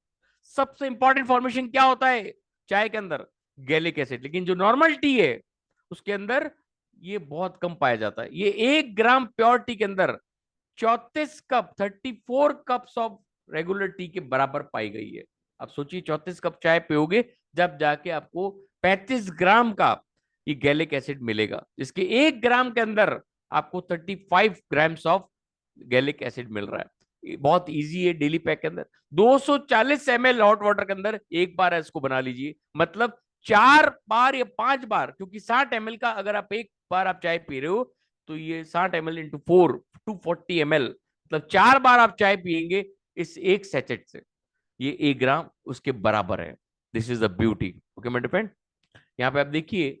सबसे इंपॉर्टेंट फॉर्मेशन क्या होता है चाय के अंदर, गैलिक एसिड, लेकिन जो नॉर्मल टी है उसके अंदर ये बहुत कम पाया जाता है। ये 1 ग्राम प्योर टी के अंदर 34 कप्स ऑफ रेगुलर टी के बराबर पाई गई है। आप सोचिए 34 कप चाय पियोगे जब जाके आपको 35 ग्राम का ये गैलिक एसिड मिलेगा, जिसके 1 ग्राम के अंदर आपको 35 ग्राम्स ऑफ गैलिक एसिड मिल रहा है। बहुत इजी है, डेली पैक के अंदर 240 ml हॉट वाटर के अंदर एक बार इसको बना लीजिए, मतलब 4 बार या 5 बार, क्योंकि 60 ml का अगर आप एक बार आप चाय पी रहे हो तो ये 60 ml इंटू 4 240 ml, मतलब 4 बार आप चाय पियेंगे इस एक सेचेट से, ये 1 ग्राम उसके बराबर है। This is the beauty. Okay मैं डिपेंड, यहाँ पे आप देखिए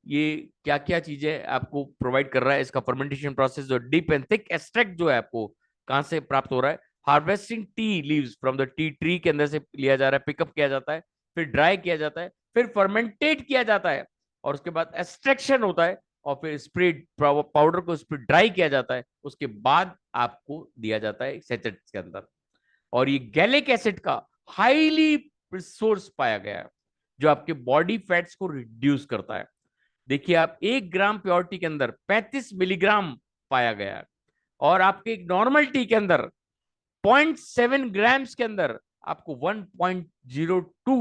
ये क्या क्या चीजें आपको प्रोवाइड कर रहा है। इसका फर्मेंटेशन प्रोसेस जो डीप एंड थिक एक्सट्रैक्ट जो है आपको कहां से प्राप्त हो रहा है, harvesting tea leaves from the tea tree के अंदर से लिया जा रहा है, पिकअप किया जाता है, फिर ड्राई किया जाता है, फिर फर्मेंटेट किया जाता है, और उसके बाद एक्सट्रैक्शन होता है, और फिर स्प्रे पाउडर को स्प्रे ड्राई किया जाता है, उसके बाद आपको दिया जाता है सेचेट के अंदर। और ये गैलिक एसिड का हाईली सोर्स पाया गया है जो आपके बॉडी फैट्स को रिड्यूस करता है। देखिए आप 1 ग्राम प्योर टी के अंदर 35 मिलीग्राम पाया गया है, और आपके एक नॉर्मल टी के अंदर 0.7 ग्राम्स के अंदर आपको 1.02,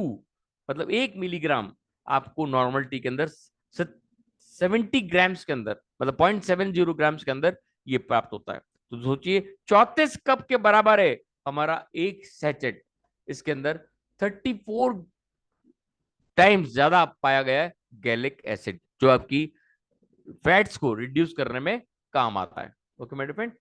मतलब 1 मिलीग्राम आपको नॉर्मल टी के अंदर 70 ग्राम्स के अंदर, मतलब 0.70 ग्राम्स के अंदर ये प्राप्त होता है। तो सोचिए 34 कप के बराबर है हमारा एक सैचेट। इसके अंदर 34 टाइम्स ज्यादा पाया गया है गैलिक एसिड, जो आपकी फैट्स को रिड्यूस करने में काम आता है। ओके मेरे फ्रेंड,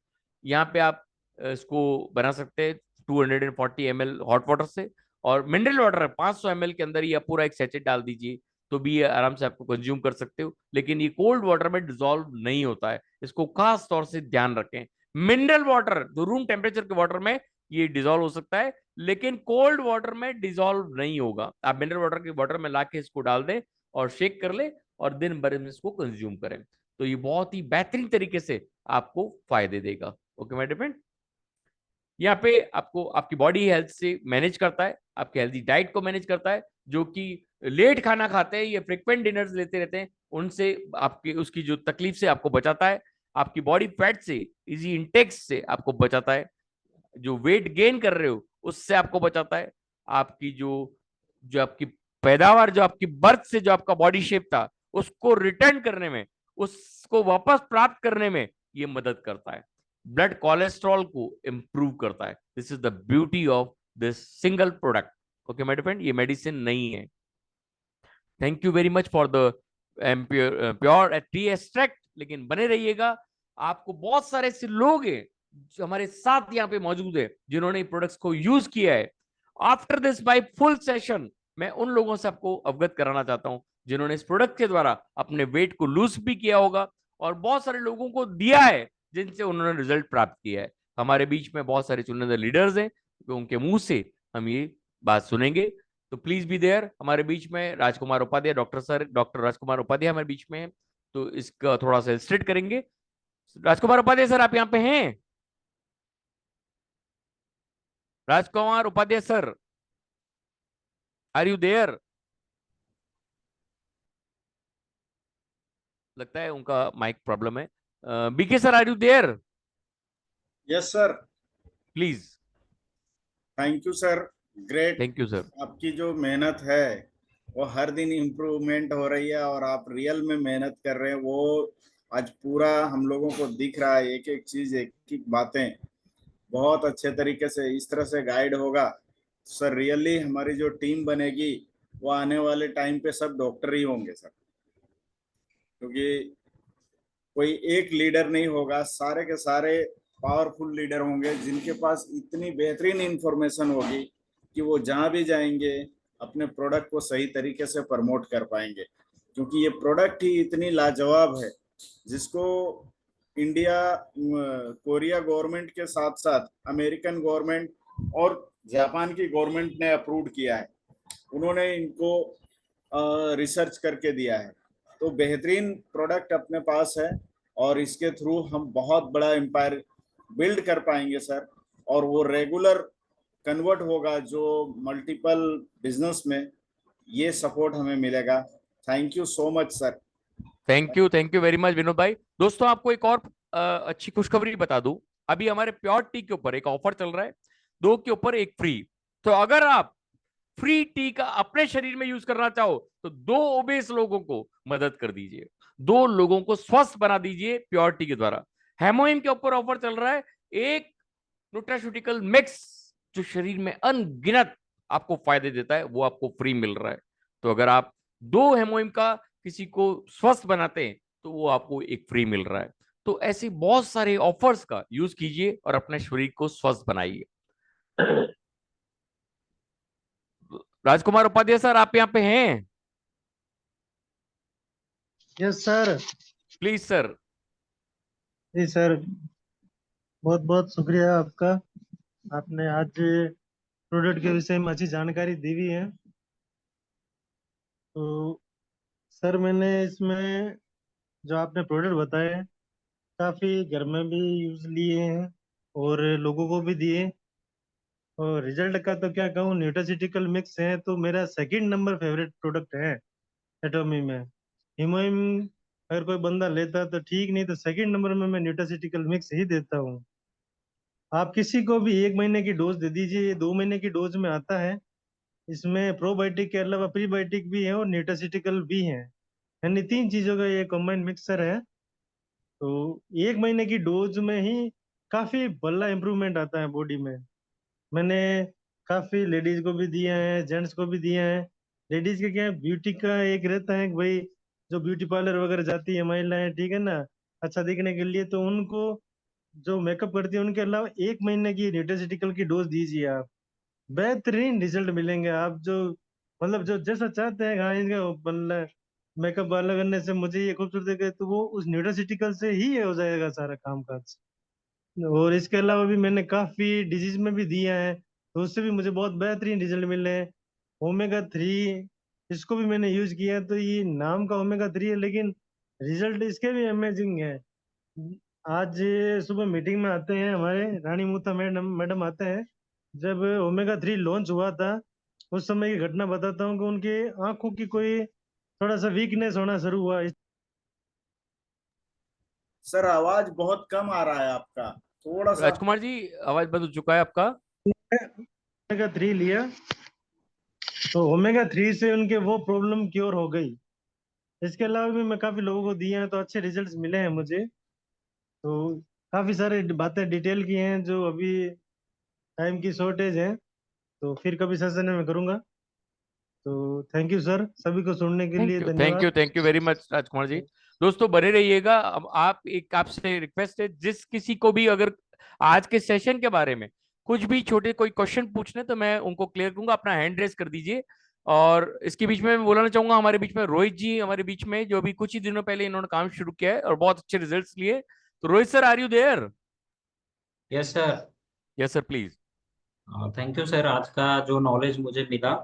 यहाँ पे आप इसको बना सकते हैं 240 ml हॉट वाटर से, और मिनरल वाटर 500 ml के अंदर ये पूरा एक सेचेट डाल दीजिए, तो भी ये आराम से आपको कंज्यूम कर सकते हो। लेकिन ये कोल्ड वाटर में डिजोल्व नहीं होता है, इसको खास तौर से ध्यान रखें। मिनरल वाटर जो रूम टेम्परेचर के वाटर में ये डिजोल्व हो सकता है, लेकिन कोल्ड वाटर में डिजोल्व नहीं होगा। आप मिनरल वाटर के वाटर में लाके इसको डाल दें और शेक कर ले, और दिन भर में इसको कंज्यूम करें, तो ये बहुत ही बेहतरीन तरीके से आपको फायदे देगा। ओके माय डियर फ्रेंड, यहाँ पे आपको आपकी बॉडी हेल्थ से मैनेज करता है, आपकी हेल्दी डाइट को मैनेज करता है। जो कि लेट खाना खाते हैं, ये फ्रिक्वेंट डिनर्स लेते रहते हैं, उनसे आपकी उसकी जो तकलीफ से आपको बचाता है। आपकी बॉडी फैट से, इजी इंटेक्स से आपको बचाता है। जो वेट गेन कर रहे हो उससे आपको बचाता है। आपकी जो जो आपकी पैदावार, जो आपकी बर्थ से जो आपका बॉडी शेप था, उसको रिटर्न करने में, उसको वापस प्राप्त करने में ये मदद करता है। ब्लड कोलेस्ट्रॉल को इंप्रूव करता है। This is the beauty of this single product. Okay my friend, ये मेडिसिन नहीं है। Thank you very much for the pure T extract. लेकिन बने रहिएगा, आपको बहुत सारे ऐसे लोग हैं जो हमारे साथ यहाँ पे मौजूद है जिन्होंने प्रोडक्ट्स को यूज किया है। After this by full session मैं उन लोगों से आपको अवगत कराना चाहता हूं जिन्होंने इस प्रोडक्ट के द्वारा अपने वेट को लूज भी किया होगा, और बहुत सारे लोगों को दिया है जिनसे उन्होंने रिजल्ट प्राप्त किया है। हमारे बीच में बहुत सारे चुनिंदा लीडर्स हैं, तो उनके मुंह से हम ये बात सुनेंगे। तो प्लीज बी देयर। हमारे बीच में राजकुमार उपाध्याय, डॉक्टर सर, डॉक्टर राजकुमार उपाध्याय हमारे बीच में है, तो इसका थोड़ा सा स्ट्रेट करेंगे। राजकुमार उपाध्याय सर, आप यहाँ पे हैं? Rajkumar Upadhyay sir, are you there? लगता है उनका माइक प्रॉब्लम है। BK sir, are you there? Yes sir. Please. Thank you sir. Great. Thank you sir. आपकी जो मेहनत है वो हर दिन इम्प्रूवमेंट हो रही है, और आप रियल में मेहनत कर रहे हैं, वो आज पूरा हम लोगों को दिख रहा है। एक एक चीज, एक एक बातें बहुत अच्छे तरीके से इस तरह से गाइड होगा सर। रियली हमारी जो टीम बनेगी वो आने वाले टाइम पे सब डॉक्टर ही होंगे सर, क्योंकि कोई एक लीडर नहीं होगा, सारे के सारे पावरफुल लीडर होंगे जिनके पास इतनी बेहतरीन इंफॉर्मेशन होगी कि वो जहां भी जाएंगे अपने प्रोडक्ट को सही तरीके से प्रमोट कर पाएंगे। क्योंकि ये प्रोडक्ट ही इतनी लाजवाब है जिसको इंडिया, कोरिया गवर्नमेंट के साथ साथ अमेरिकन गवर्नमेंट और जापान की गवर्नमेंट ने अप्रूव किया है। उन्होंने इनको रिसर्च करके दिया है। तो बेहतरीन प्रोडक्ट अपने पास है, और इसके थ्रू हम बहुत बड़ा एम्पायर बिल्ड कर पाएंगे सर। और वो रेगुलर कन्वर्ट होगा जो मल्टीपल बिजनेस में, ये सपोर्ट हमें मिलेगा। Thank you so much sir. Thank you very much Vinod भाई। दोस्तों, आपको एक और अच्छी खुशखबरी बता दूं। अभी हमारे प्योर टी के ऊपर एक ऑफर चल रहा है, 2 के ऊपर 1 फ्री। तो अगर आप फ्री टी का अपने शरीर में यूज करना चाहो, तो 2 ओबेस लोगों को मदद कर दीजिए, 2 लोगों को स्वस्थ बना दीजिए प्योर टी के द्वारा। हेमोइन के ऊपर ऑफर चल रहा है, एक न्यूट्रास्यूटिकल मिक्स जो शरीर में अनगिनत आपको फायदे देता है, वो आपको फ्री मिल रहा है। तो अगर आप 2 हेमोइन का किसी को स्वस्थ बनाते हैं, तो वो आपको एक फ्री मिल रहा है। तो ऐसे बहुत सारे ऑफर्स का यूज कीजिए और अपने शरीर को स्वस्थ बनाइए। राजकुमार उपाध्याय सर, आप यहाँ पे हैं? Yes sir. Please sir. जी सर, बहुत बहुत शुक्रिया आपका। आपने आज प्रोडक्ट के विषय में अच्छी जानकारी दी हुई है। तो सर, मैंने इसमें जो आपने प्रोडक्ट बताए हैं काफ़ी घर में भी यूज़ लिए हैं और लोगों को भी दिए। और रिजल्ट का तो क्या कहूँ, न्यूट्रास्यूटिकल मिक्स है तो मेरा सेकंड नंबर फेवरेट प्रोडक्ट है एटॉमी में। हिमोइम अगर कोई बंदा लेता तो ठीक, नहीं तो सेकंड नंबर में मैं न्यूट्रास्यूटिकल मिक्स ही देता हूँ। आप किसी को भी 1 महीने की डोज दे दीजिए, ये 2 महीने की डोज में आता है। इसमें प्रोबायोटिक के अलावा प्रीबायोटिक भी है और न्यूट्रास्यूटिकल भी है, यानी 3 चीजों का ये कंबाइंड मिक्सर है। तो 1 महीने की डोज में ही काफी बड़ा इंप्रूवमेंट आता है बॉडी में। मैंने काफी लेडीज को भी दिया है, जेंट्स को भी दिया है। लेडीज के क्या है, ब्यूटी का एक रहता है कि भाई जो ब्यूटी पार्लर वगैरह जाती है महिलाएं, ठीक है ना, अच्छा दिखने के लिए, तो उनको जो मेकअप करती है उनके अलावा 1 महीने की न्यूट्रास्यूटिकल की डोज दीजिए आप, बेहतरीन रिजल्ट मिलेंगे। आप जो मतलब जो जैसा चाहते हैं, हाँ इनका मतलब मेकअप वाला करने से मुझे ये खूबसूरत दिखे, तो वो उस न्यूट्रास्यूटिकल से ही हो जाएगा सारा काम काज। और इसके अलावा भी मैंने काफी डिजीज में भी दिया है, तो उससे भी मुझे बहुत बेहतरीन रिजल्ट मिले हैं। ओमेगा 3 इसको भी मैंने यूज किया है, तो ये नाम का ओमेगा 3 है लेकिन रिजल्ट इसके भी अमेजिंग है। आज सुबह मीटिंग में आते हैं हमारे रानी मूथा मैडम मैडम आते हैं। जब ओमेगा 3 लॉन्च हुआ था उस समय की घटना बताता हूँ कि उनकी आंखों की कोई थोड़ा सा वीकनेस होना शुरू हुआ। सर आवाज बहुत कम आ रहा है आपका, थोड़ा सा। राजकुमार जी, आवाज बंद हो चुका है आपका। ओमेगा 3 लिया तो ओमेगा 3 से उनके वो प्रॉब्लम क्योर हो गई। इसके अलावा भी मैं काफी लोगों को दिए हैं तो अच्छे रिजल्ट्स मिले हैं मुझे। तो काफी सारे बातें डिटेल की हैं जो अभी टाइम की शॉर्टेज है, तो फिर कभी सेशन में करूंगा। तो थैंक यू सर, सभी को सुनने के लिए धन्यवाद। Thank you very much Rajkumar ji. दोस्तों बने रहिएगा। अब आप एक आपसे रिक्वेस्ट है, जिस किसी को भी अगर आज के सेशन के बारे में कुछ भी छोटे कोई क्वेश्चन पूछने तो मैं उनको क्लियर करूंगा, अपना हैंड रेस कर दीजिए। और इसके बीच में मैं बोलना चाहूंगा, हमारे बीच में रोहित जी हमारे बीच में, जो अभी कुछ ही दिनों पहले इन्होंने काम शुरू किया है और बहुत अच्छे रिजल्ट्स लिए। तो Rohit sir, are you there? Yes sir. Yes sir, please. Thank you sir. आज का जो नॉलेज मुझे मिला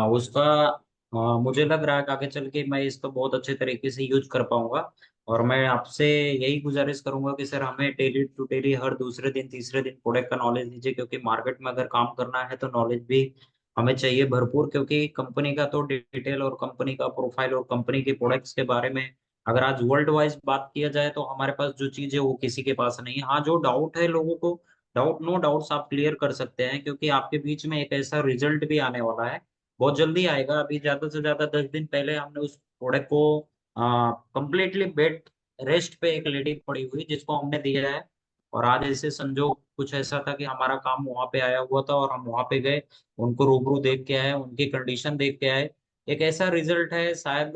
उसका मुझे लग रहा है कि आगे चल के मैं इसको बहुत अच्छे तरीके से यूज कर पाऊंगा। और मैं आपसे यही गुजारिश करूंगा कि सर हमें डेली टू डेली हर दूसरे दिन तीसरे दिन प्रोडक्ट का नॉलेज दीजिए, क्योंकि मार्केट में अगर काम करना है तो नॉलेज भी हमें चाहिए भरपूर। क्योंकि कंपनी का तो डिटेल और कंपनी का प्रोफाइल और कंपनी के प्रोडक्ट्स के बारे में अगर आज वर्ल्ड वाइज बात किया जाए तो हमारे पास जो चीज है वो किसी के पास नहीं है। हाँ, जो डाउट है लोगों को, डाउट नो डाउट्स आप क्लियर कर सकते हैं, क्योंकि आपके बीच में एक ऐसा रिजल्ट भी आने वाला है, बहुत जल्दी आएगा। अभी ज्यादा से ज्यादा 10 दिन पहले हमने उस प्रोडक्ट को कंप्लीटली बेड रेस्ट पे एक लेडी पड़ी हुई जिसको हमने दिया है। और आज ऐसे संजोग कुछ ऐसा था कि हमारा काम वहां पे आया हुआ था और हम वहां पे गए, उनको रूबरू देख के आए, उनकी कंडीशन देख के आए। एक ऐसा रिजल्ट है, शायद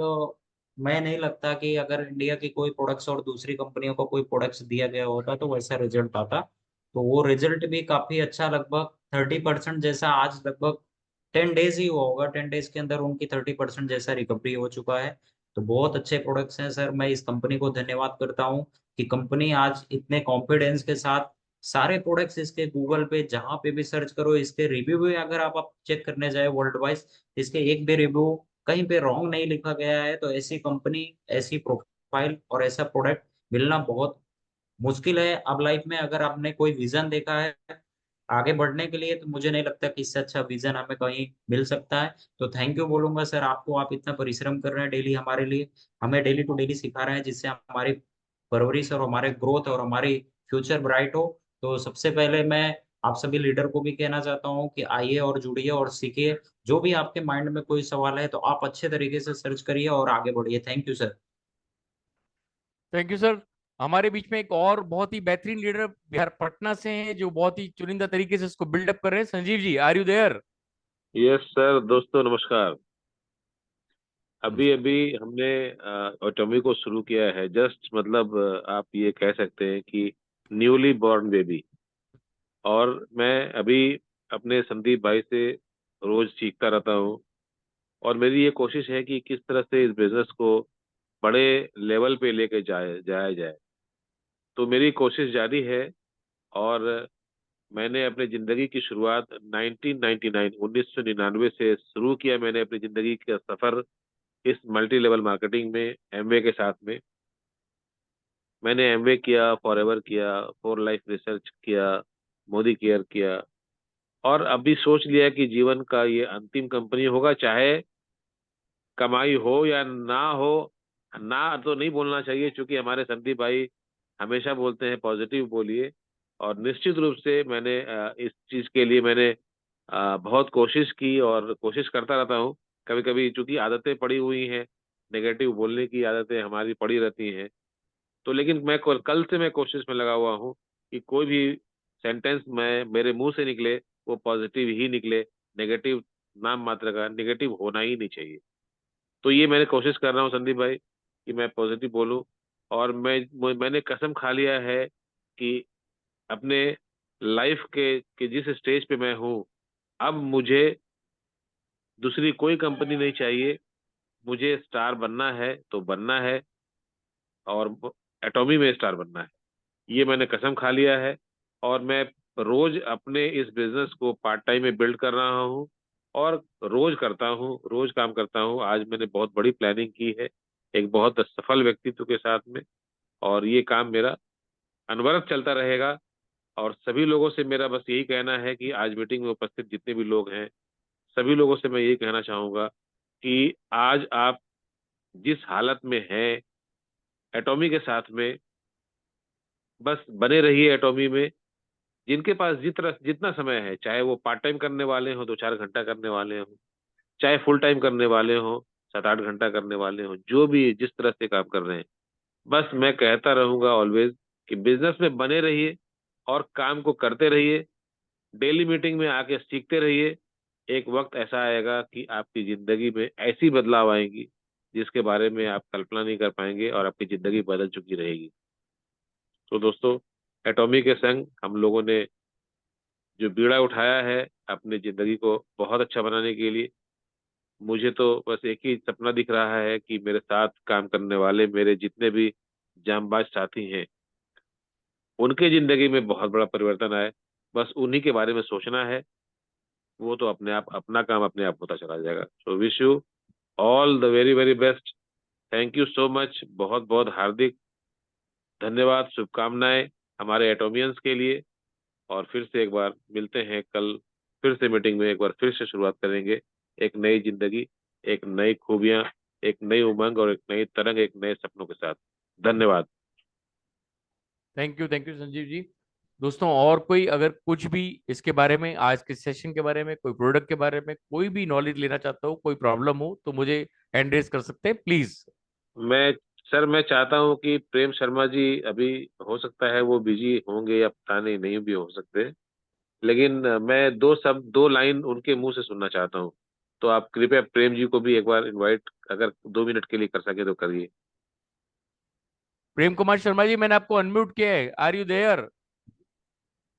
मैं नहीं लगता कि अगर इंडिया की कोई प्रोडक्ट्स और दूसरी कंपनियों को कोई प्रोडक्ट्स दिया गया होता तो वैसा रिजल्ट आता। तो वो रिजल्ट भी काफी अच्छा, लगभग 30% जैसा। आज लगभग 10 डेज ही हुआ होगा, 10 डेज के अंदर उनकी 30% जैसा रिकवरी हो चुका है। तो बहुत अच्छे प्रोडक्ट्स हैं सर। मैं इस कंपनी को धन्यवाद करता हूँ कि कंपनी आज इतने कॉन्फिडेंस के साथ सारे प्रोडक्ट्स इसके गूगल पे जहाँ पे भी सर्च करो, इसके रिव्यू भी अगर आप चेक करने जाए वर्ल्ड वाइज, इसके एक भी रिव्यू कहीं पे रॉन्ग नहीं लिखा गया है। तो ऐसी कंपनी, ऐसी प्रोफाइल और ऐसा प्रोडक्ट मिलना बहुत मुश्किल है। अब लाइफ में अगर आपने कोई विजन देखा है आगे बढ़ने के लिए, तो मुझे नहीं लगता कि इससे अच्छा विजन हमें कहीं मिल सकता है। तो थैंक यू बोलूंगा सर आपको, आप इतना परिश्रम कर रहे हैं डेली हमारे लिए, हमें डेली टू डेली सिखा रहे हैं, जिससे हमारी परवरिश और हमारे ग्रोथ और हमारी फ्यूचर ब्राइट हो। तो सबसे पहले मैं आप सभी लीडर को भी कहना चाहता हूँ कि आइए और जुड़िए और सीखिए। जो भी आपके माइंड में कोई सवाल है तो आप अच्छे तरीके से सर्च करिए और आगे बढ़िए। Thank you sir. Thank you sir. हमारे बीच में एक और बहुत ही बेहतरीन लीडर बिहार पटना से हैं, जो बहुत ही चुनिंदा तरीके से इसको बिल्डअप कर रहे हैं। Sanjeev ji, are you there? Yes sir. दोस्तों नमस्कार। अभी अभी हमने ऑटोमी को शुरू किया है, जस्ट मतलब आप ये कह सकते हैं कि न्यूली बॉर्न बेबी। और मैं अभी अपने संदीप भाई से रोज सीखता रहता हूँ, और मेरी ये कोशिश है कि किस तरह से इस बिजनेस को बड़े लेवल पे लेके जाया जाए। तो मेरी कोशिश जारी है। और मैंने अपनी जिंदगी की शुरुआत 1999 से शुरू किया। मैंने अपनी जिंदगी का सफर इस मल्टी लेवल मार्केटिंग में एमवे के साथ में। मैंने एमवे किया, फॉरएवर किया, फॉर लाइफ रिसर्च किया, मोदी केयर किया, और अभी सोच लिया कि जीवन का ये अंतिम कंपनी होगा, चाहे कमाई हो या ना हो। ना तो नहीं बोलना चाहिए, क्योंकि हमारे संदीप भाई हमेशा बोलते हैं पॉजिटिव बोलिए। और निश्चित रूप से मैंने इस चीज के लिए मैंने बहुत कोशिश की और कोशिश करता रहता हूँ। कभी कभी चूंकि आदतें पड़ी हुई हैं, नेगेटिव बोलने की आदतें हमारी पड़ी रहती हैं, तो लेकिन मैं कल से मैं कोशिश में लगा हुआ हूँ कि कोई भी सेंटेंस मैं मेरे मुंह से निकले वो पॉजिटिव ही निकले। नेगेटिव नाम मात्र का नेगेटिव होना ही नहीं चाहिए। तो ये मैंने कोशिश कर रहा हूँ संदीप भाई कि मैं पॉजिटिव बोलूँ। और मैंने कसम खा लिया है कि अपने लाइफ के जिस स्टेज पे मैं हूँ, अब मुझे दूसरी कोई कंपनी नहीं चाहिए। मुझे स्टार बनना है तो बनना है, और एटॉमी में स्टार बनना है, ये मैंने कसम खा लिया है। और मैं रोज अपने इस बिजनेस को पार्ट टाइम में बिल्ड कर रहा हूँ, और रोज करता हूँ, रोज काम करता हूँ। आज मैंने बहुत बड़ी प्लानिंग की है एक बहुत सफल व्यक्तित्व के साथ में, और ये काम मेरा अनवरत चलता रहेगा। और सभी लोगों से मेरा बस यही कहना है कि आज मीटिंग में उपस्थित जितने भी लोग हैं, सभी लोगों से मैं यही कहना चाहूंगा कि आज आप जिस हालत में हैं एटॉमी के साथ में, बस बने रहिए एटॉमी में। जिनके पास जितना जितना समय है, चाहे वो पार्ट टाइम करने वाले हो 2-4 घंटा करने वाले हो, चाहे फुल टाइम करने वाले हो 7-8 घंटा करने वाले हो, जो भी जिस तरह से काम कर रहे हैं, बस मैं कहता रहूंगा ऑलवेज कि बिजनेस में बने रहिए और काम को करते रहिए। डेली मीटिंग में आके सीखते रहिए। एक वक्त ऐसा आएगा कि आपकी जिंदगी में ऐसी बदलाव आएंगी जिसके बारे में आप कल्पना नहीं कर पाएंगे, और आपकी जिंदगी बदल चुकी रहेगी। तो दोस्तों, एटॉमी के संग हम लोगों ने जो बीड़ा उठाया है अपनी जिंदगी को बहुत अच्छा बनाने के लिए, मुझे तो बस एक ही सपना दिख रहा है कि मेरे साथ काम करने वाले मेरे जितने भी जांबाज साथी हैं, उनके जिंदगी में बहुत बड़ा परिवर्तन आए। बस उन्हीं के बारे में सोचना है। वो तो अपने आप अपना काम अपने आप होता चला जाएगा। So wish you all the very very best. Thank you so much. बहुत बहुत हार्दिक धन्यवाद, शुभकामनाएं हमारे एटोमियंस के लिए। और फिर से एक बार मिलते हैं कल, फिर से मीटिंग में एक बार फिर से शुरुआत करेंगे एक नई जिंदगी, एक नई खूबियां, एक नई उमंग और एक नई तरंग, एक नए सपनों के साथ। धन्यवाद। Thank you Sanjeev ji. दोस्तों, और कोई अगर कुछ भी इसके बारे में, आज के सेशन के बारे में, कोई प्रोडक्ट के बारे में कोई भी नॉलेज लेना चाहता हो, कोई प्रॉब्लम हो, तो मुझे हैंड रेज कर सकते हैं प्लीज। मैं सर मैं चाहता हूं कि प्रेम शर्मा जी, अभी हो सकता है वो बिजी होंगे या पता नहीं, नहीं भी हो सकते, लेकिन मैं दो लाइन उनके मुंह से सुनना चाहता हूँ। तो आप कृपया प्रेम जी को भी एक बार इनवाइट अगर 2 मिनट के लिए कर सके तो करिए। प्रेम कुमार शर्मा जी, मैंने आपको अनम्यूट किया है, आर यू देयर?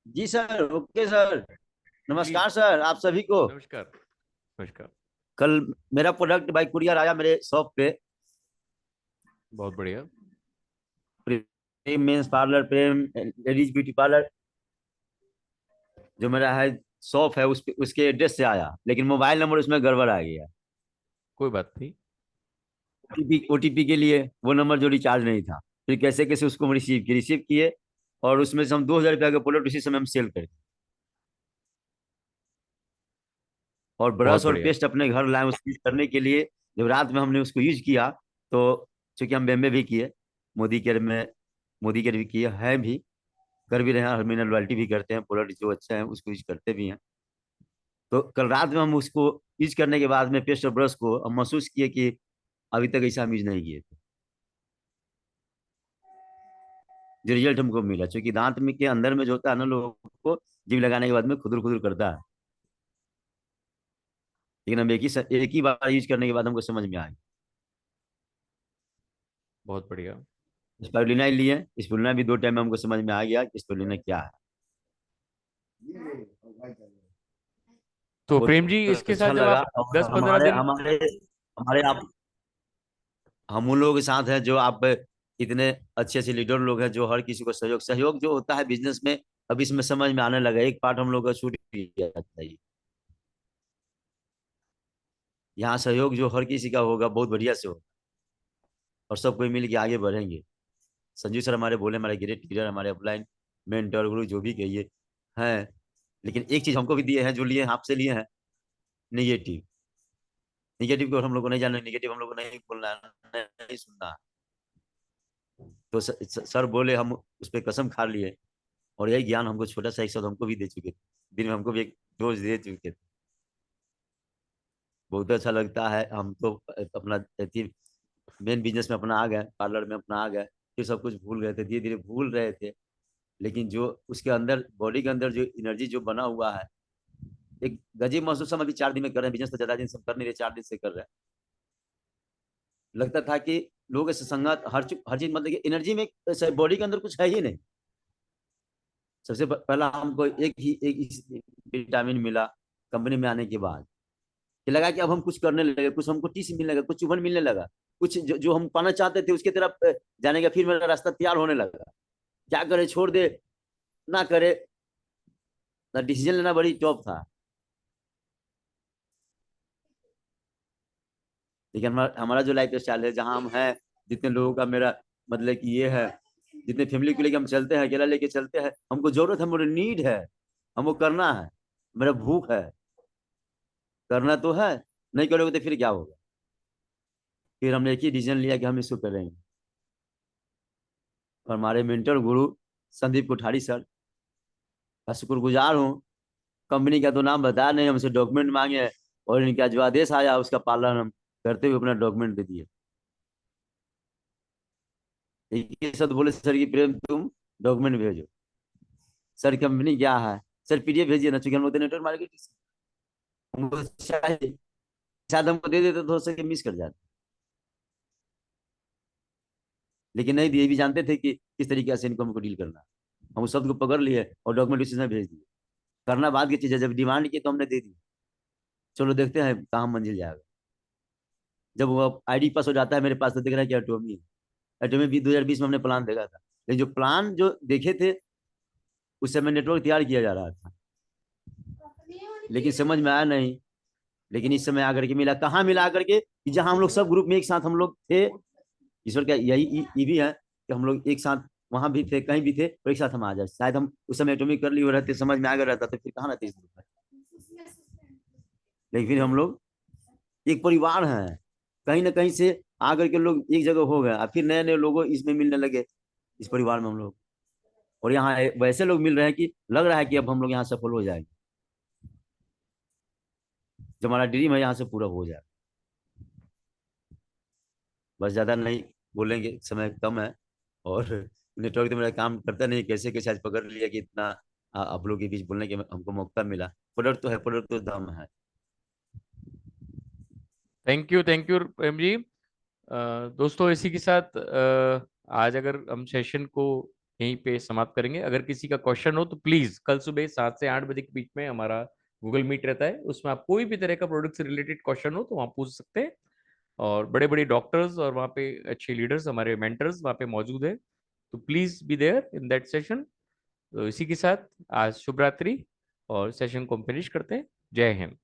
जी सर, ओके सर। प्लीज। नमस्कार सर आप सभी को। नमस्कार। नमस्कार। कल मेरा प्रोडक्ट बाई कुरियर आया मेरे शॉप पे। बहुत बढ़िया। प्रेम मेंस पार्लर, प्रेम लेडीज ब्यूटी पार्लर जो मेरा है शॉप है उसके एड्रेस से आया, लेकिन मोबाइल नंबर उसमें गड़बड़ आ गया। कोई बात नहीं। ओटीपी के लिए वो नंबर जो रिचार्ज नहीं था, फिर कैसे कैसे उसको हम रिसीव किए, और उसमें से हम 2,000 रुपया का प्रोडक्ट उसी समय हम सेल कर। और बहुत ब्रश और बढ़िया। पेस्ट अपने घर लाए उसको यूज करने के लिए। जब रात में हमने उसको यूज किया तो चूंकि हम बॉम्बे भी किए, मोदी केयर में, मोदी केयर भी किए हैं, भी कर भी रहे हैं, हर महीने रॉयल्टी भी करते हैं, प्रोडक्ट जो अच्छा है उसको यूज करते भी हैं। तो कल रात में हम उसको यूज करने के बाद में पेस्ट और ब्रश को हम महसूस किए कि अभी तक ऐसा हम यूज नहीं किए थे। जो रिजल्ट हमको मिला, क्योंकि दांत में के अंदर में जो होता है ना, लोगों को जिम लगाने के बाद में खुदुर खुदुर करता है, लेकिन हम एक ही बार यूज करने के बाद हमको समझ में आया। बहुत बढ़िया। स्पारुलिना लिए, स्पारुलिना भी 2 टाइम में हमको समझ में आ गया कि स्पारुलिना क्या है। तो बहुत प्रेम जी, इसके साथ अच्छा जब लगा। आप और 10-15 हमारे दिन। हमारे हमारे आप, हम उन लोगों के साथ हैं जो आप इतने अच्छे अच्छे लीडर लोग हैं जो हर किसी को सहयोग सहयोग जो होता है बिजनेस में, अब इसमें समझ में आने लगा। एक पार्ट हम लोग का छूट जाता है। यहाँ सहयोग जो हर किसी का होगा बहुत बढ़िया से होगा, और सब कोई मिल के आगे बढ़ेंगे। संजू सर हमारे बोले, हमारे ग्रेट लीडर, हमारे अपलाइन मेंटर गुरु जो भी कहिए हैं, लेकिन एक चीज हमको भी दिए हैं, जो लिए हैं आपसे लिए हैं, निगेटिव। निगेटिव को हम लोग को नहीं जानना, निगेटिव हम लोग को नहीं बोलना, नहीं सुनना। तो सर बोले, हम उस पर कसम खा लिए, और यही ज्ञान हमको छोटा सा एक शब्द हमको भी दे चुके थे, दिन में हमको भी एक डोज दे चुके थे। बहुत अच्छा लगता है। हम तो अपना मेन बिजनेस में अपना आ गए, पार्लर में अपना आ गए, फिर सब कुछ भूल गए थे, धीरे धीरे भूल रहे थे। लेकिन जो उसके अंदर बॉडी के अंदर जो एनर्जी जो बना हुआ है, एक गजीब महसूस हम अभी 4 दिन में कर रहे हैं। बिजनेस तो ज्यादा दिन से हम कर नहीं रहे, 4 दिन से कर रहे हैं। लगता था कि लोगों से संगत हर चीज, मतलब कि एनर्जी में बॉडी के अंदर कुछ है ही नहीं। सबसे पहला हमको एक विटामिन मिला कंपनी में आने के बाद, कि लगा कि अब हम कुछ करने लगे, कुछ हमको टीस मिलने लगा, कुछ चुभन मिलने लगा, कुछ जो हम पाना चाहते थे उसके तरफ जाने का फिर मेरा रास्ता तैयार होने लगा। क्या करे, छोड़ दे ना करे, डिसीजन लेना बड़ी टफ था। लेकिन हमारा जो लाइफ स्टाइल है, जहाँ हम हैं, जितने लोगों का मेरा मतलब कि ये है, जितने फैमिली को लेकर हम चलते हैं, अकेला लेके चलते हैं, हमको जरूरत है, मेरी नीड है, हमको करना है, मेरा भूख है, करना तो है। नहीं करोगे तो फिर क्या होगा। फिर हमने एक ही डिसीजन लिया कि हम इसको करेंगे। और हमारे मेंटर गुरु संदीप कोठारी सर का शुक्रगुजार हूँ। कंपनी का तो नाम बताया नहीं, हमसे डॉक्यूमेंट मांगे, और इनका जो आदेश आया उसका पालन हम करते हुए अपना डॉक्यूमेंट दे दिए। एक ही शब्द बोले, सर की प्रेम तुम डॉक्यूमेंट भेजो। सर कंपनी क्या है, सर पीडीएफ भेजिए ना, चूंकि हम लोग नेटवर्क मार्केटिंग हमको चाहिए, शायद हमको दे देते तो हो सके मिस कर जाते, लेकिन नहीं दिए। भी जानते थे कि किस तरीके से इनको हमको डील करना है। हम उस शब्द को पकड़ लिए और डॉक्यूमेंट उसी में भेज दिए। करना बाद की चीज है, जब डिमांड की तो हमने दे दी। चलो देखते हैं कहाँ मंजिल जाएगा। जब वो आईडी पास हो जाता है मेरे पास, तो दिख रहा है कि एटोमी है। एटोमी भी 2020 में हमने प्लान देखा था, लेकिन जो प्लान जो देखे थे उस समय नेटवर्क तैयार किया जा रहा था, लेकिन समझ में आया नहीं। लेकिन इस समय आकर के मिला, कहाँ मिला आकर के, कि जहाँ हम लोग सब ग्रुप में एक साथ हम लोग थे। ईश्वर का यही ये भी है कि हम लोग एक साथ वहां भी थे, कहीं भी थे, और एक साथ हम आ जाए। शायद हम उस समय एटोमिक कर लिए रहते, समझ में आ गया रहता, तो फिर कहाँ रहते इस ग्रुप में। लेकिन फिर हम लोग एक परिवार हैं, कहीं ना कहीं से आकर के लोग एक जगह हो गए, फिर नए नए लोगों इसमें मिलने लगे, इस परिवार में हम लोग। और यहाँ वैसे लोग मिल रहे हैं कि लग रहा है कि अब हम लोग यहाँ सफल हो जाएंगे, जो हमारा ड्रीम है यहाँ से पूरा हो जाए। बस ज्यादा नहीं बोलेंगे, समय कम है, और नेटवर्क तो मेरा काम करता नहीं, कैसे कैसे आज पकड़ लिया कि इतना आप लोग के बीच बोलने के हमको मौका मिला। प्रोडक्ट तो है, प्रोडक्ट तो दम है। Thank you Prem ji. दोस्तों इसी के साथ आज अगर हम सेशन को यहीं पे समाप्त करेंगे। अगर किसी का क्वेश्चन हो तो प्लीज कल सुबह 7 से 8 बजे के बीच में हमारा गूगल मीट रहता है, उसमें आप कोई भी तरह का प्रोडक्ट से रिलेटेड क्वेश्चन हो तो वहाँ पूछ सकते हैं। और बड़े बड़े डॉक्टर्स और वहाँ पे अच्छे लीडर्स, हमारे मेंटर्स वहाँ पे मौजूद है, तो please be there in that session. तो इसी के साथ आज शुभ रात्रि, और सेशन को हम फिनिश करते हैं। जय हिंद।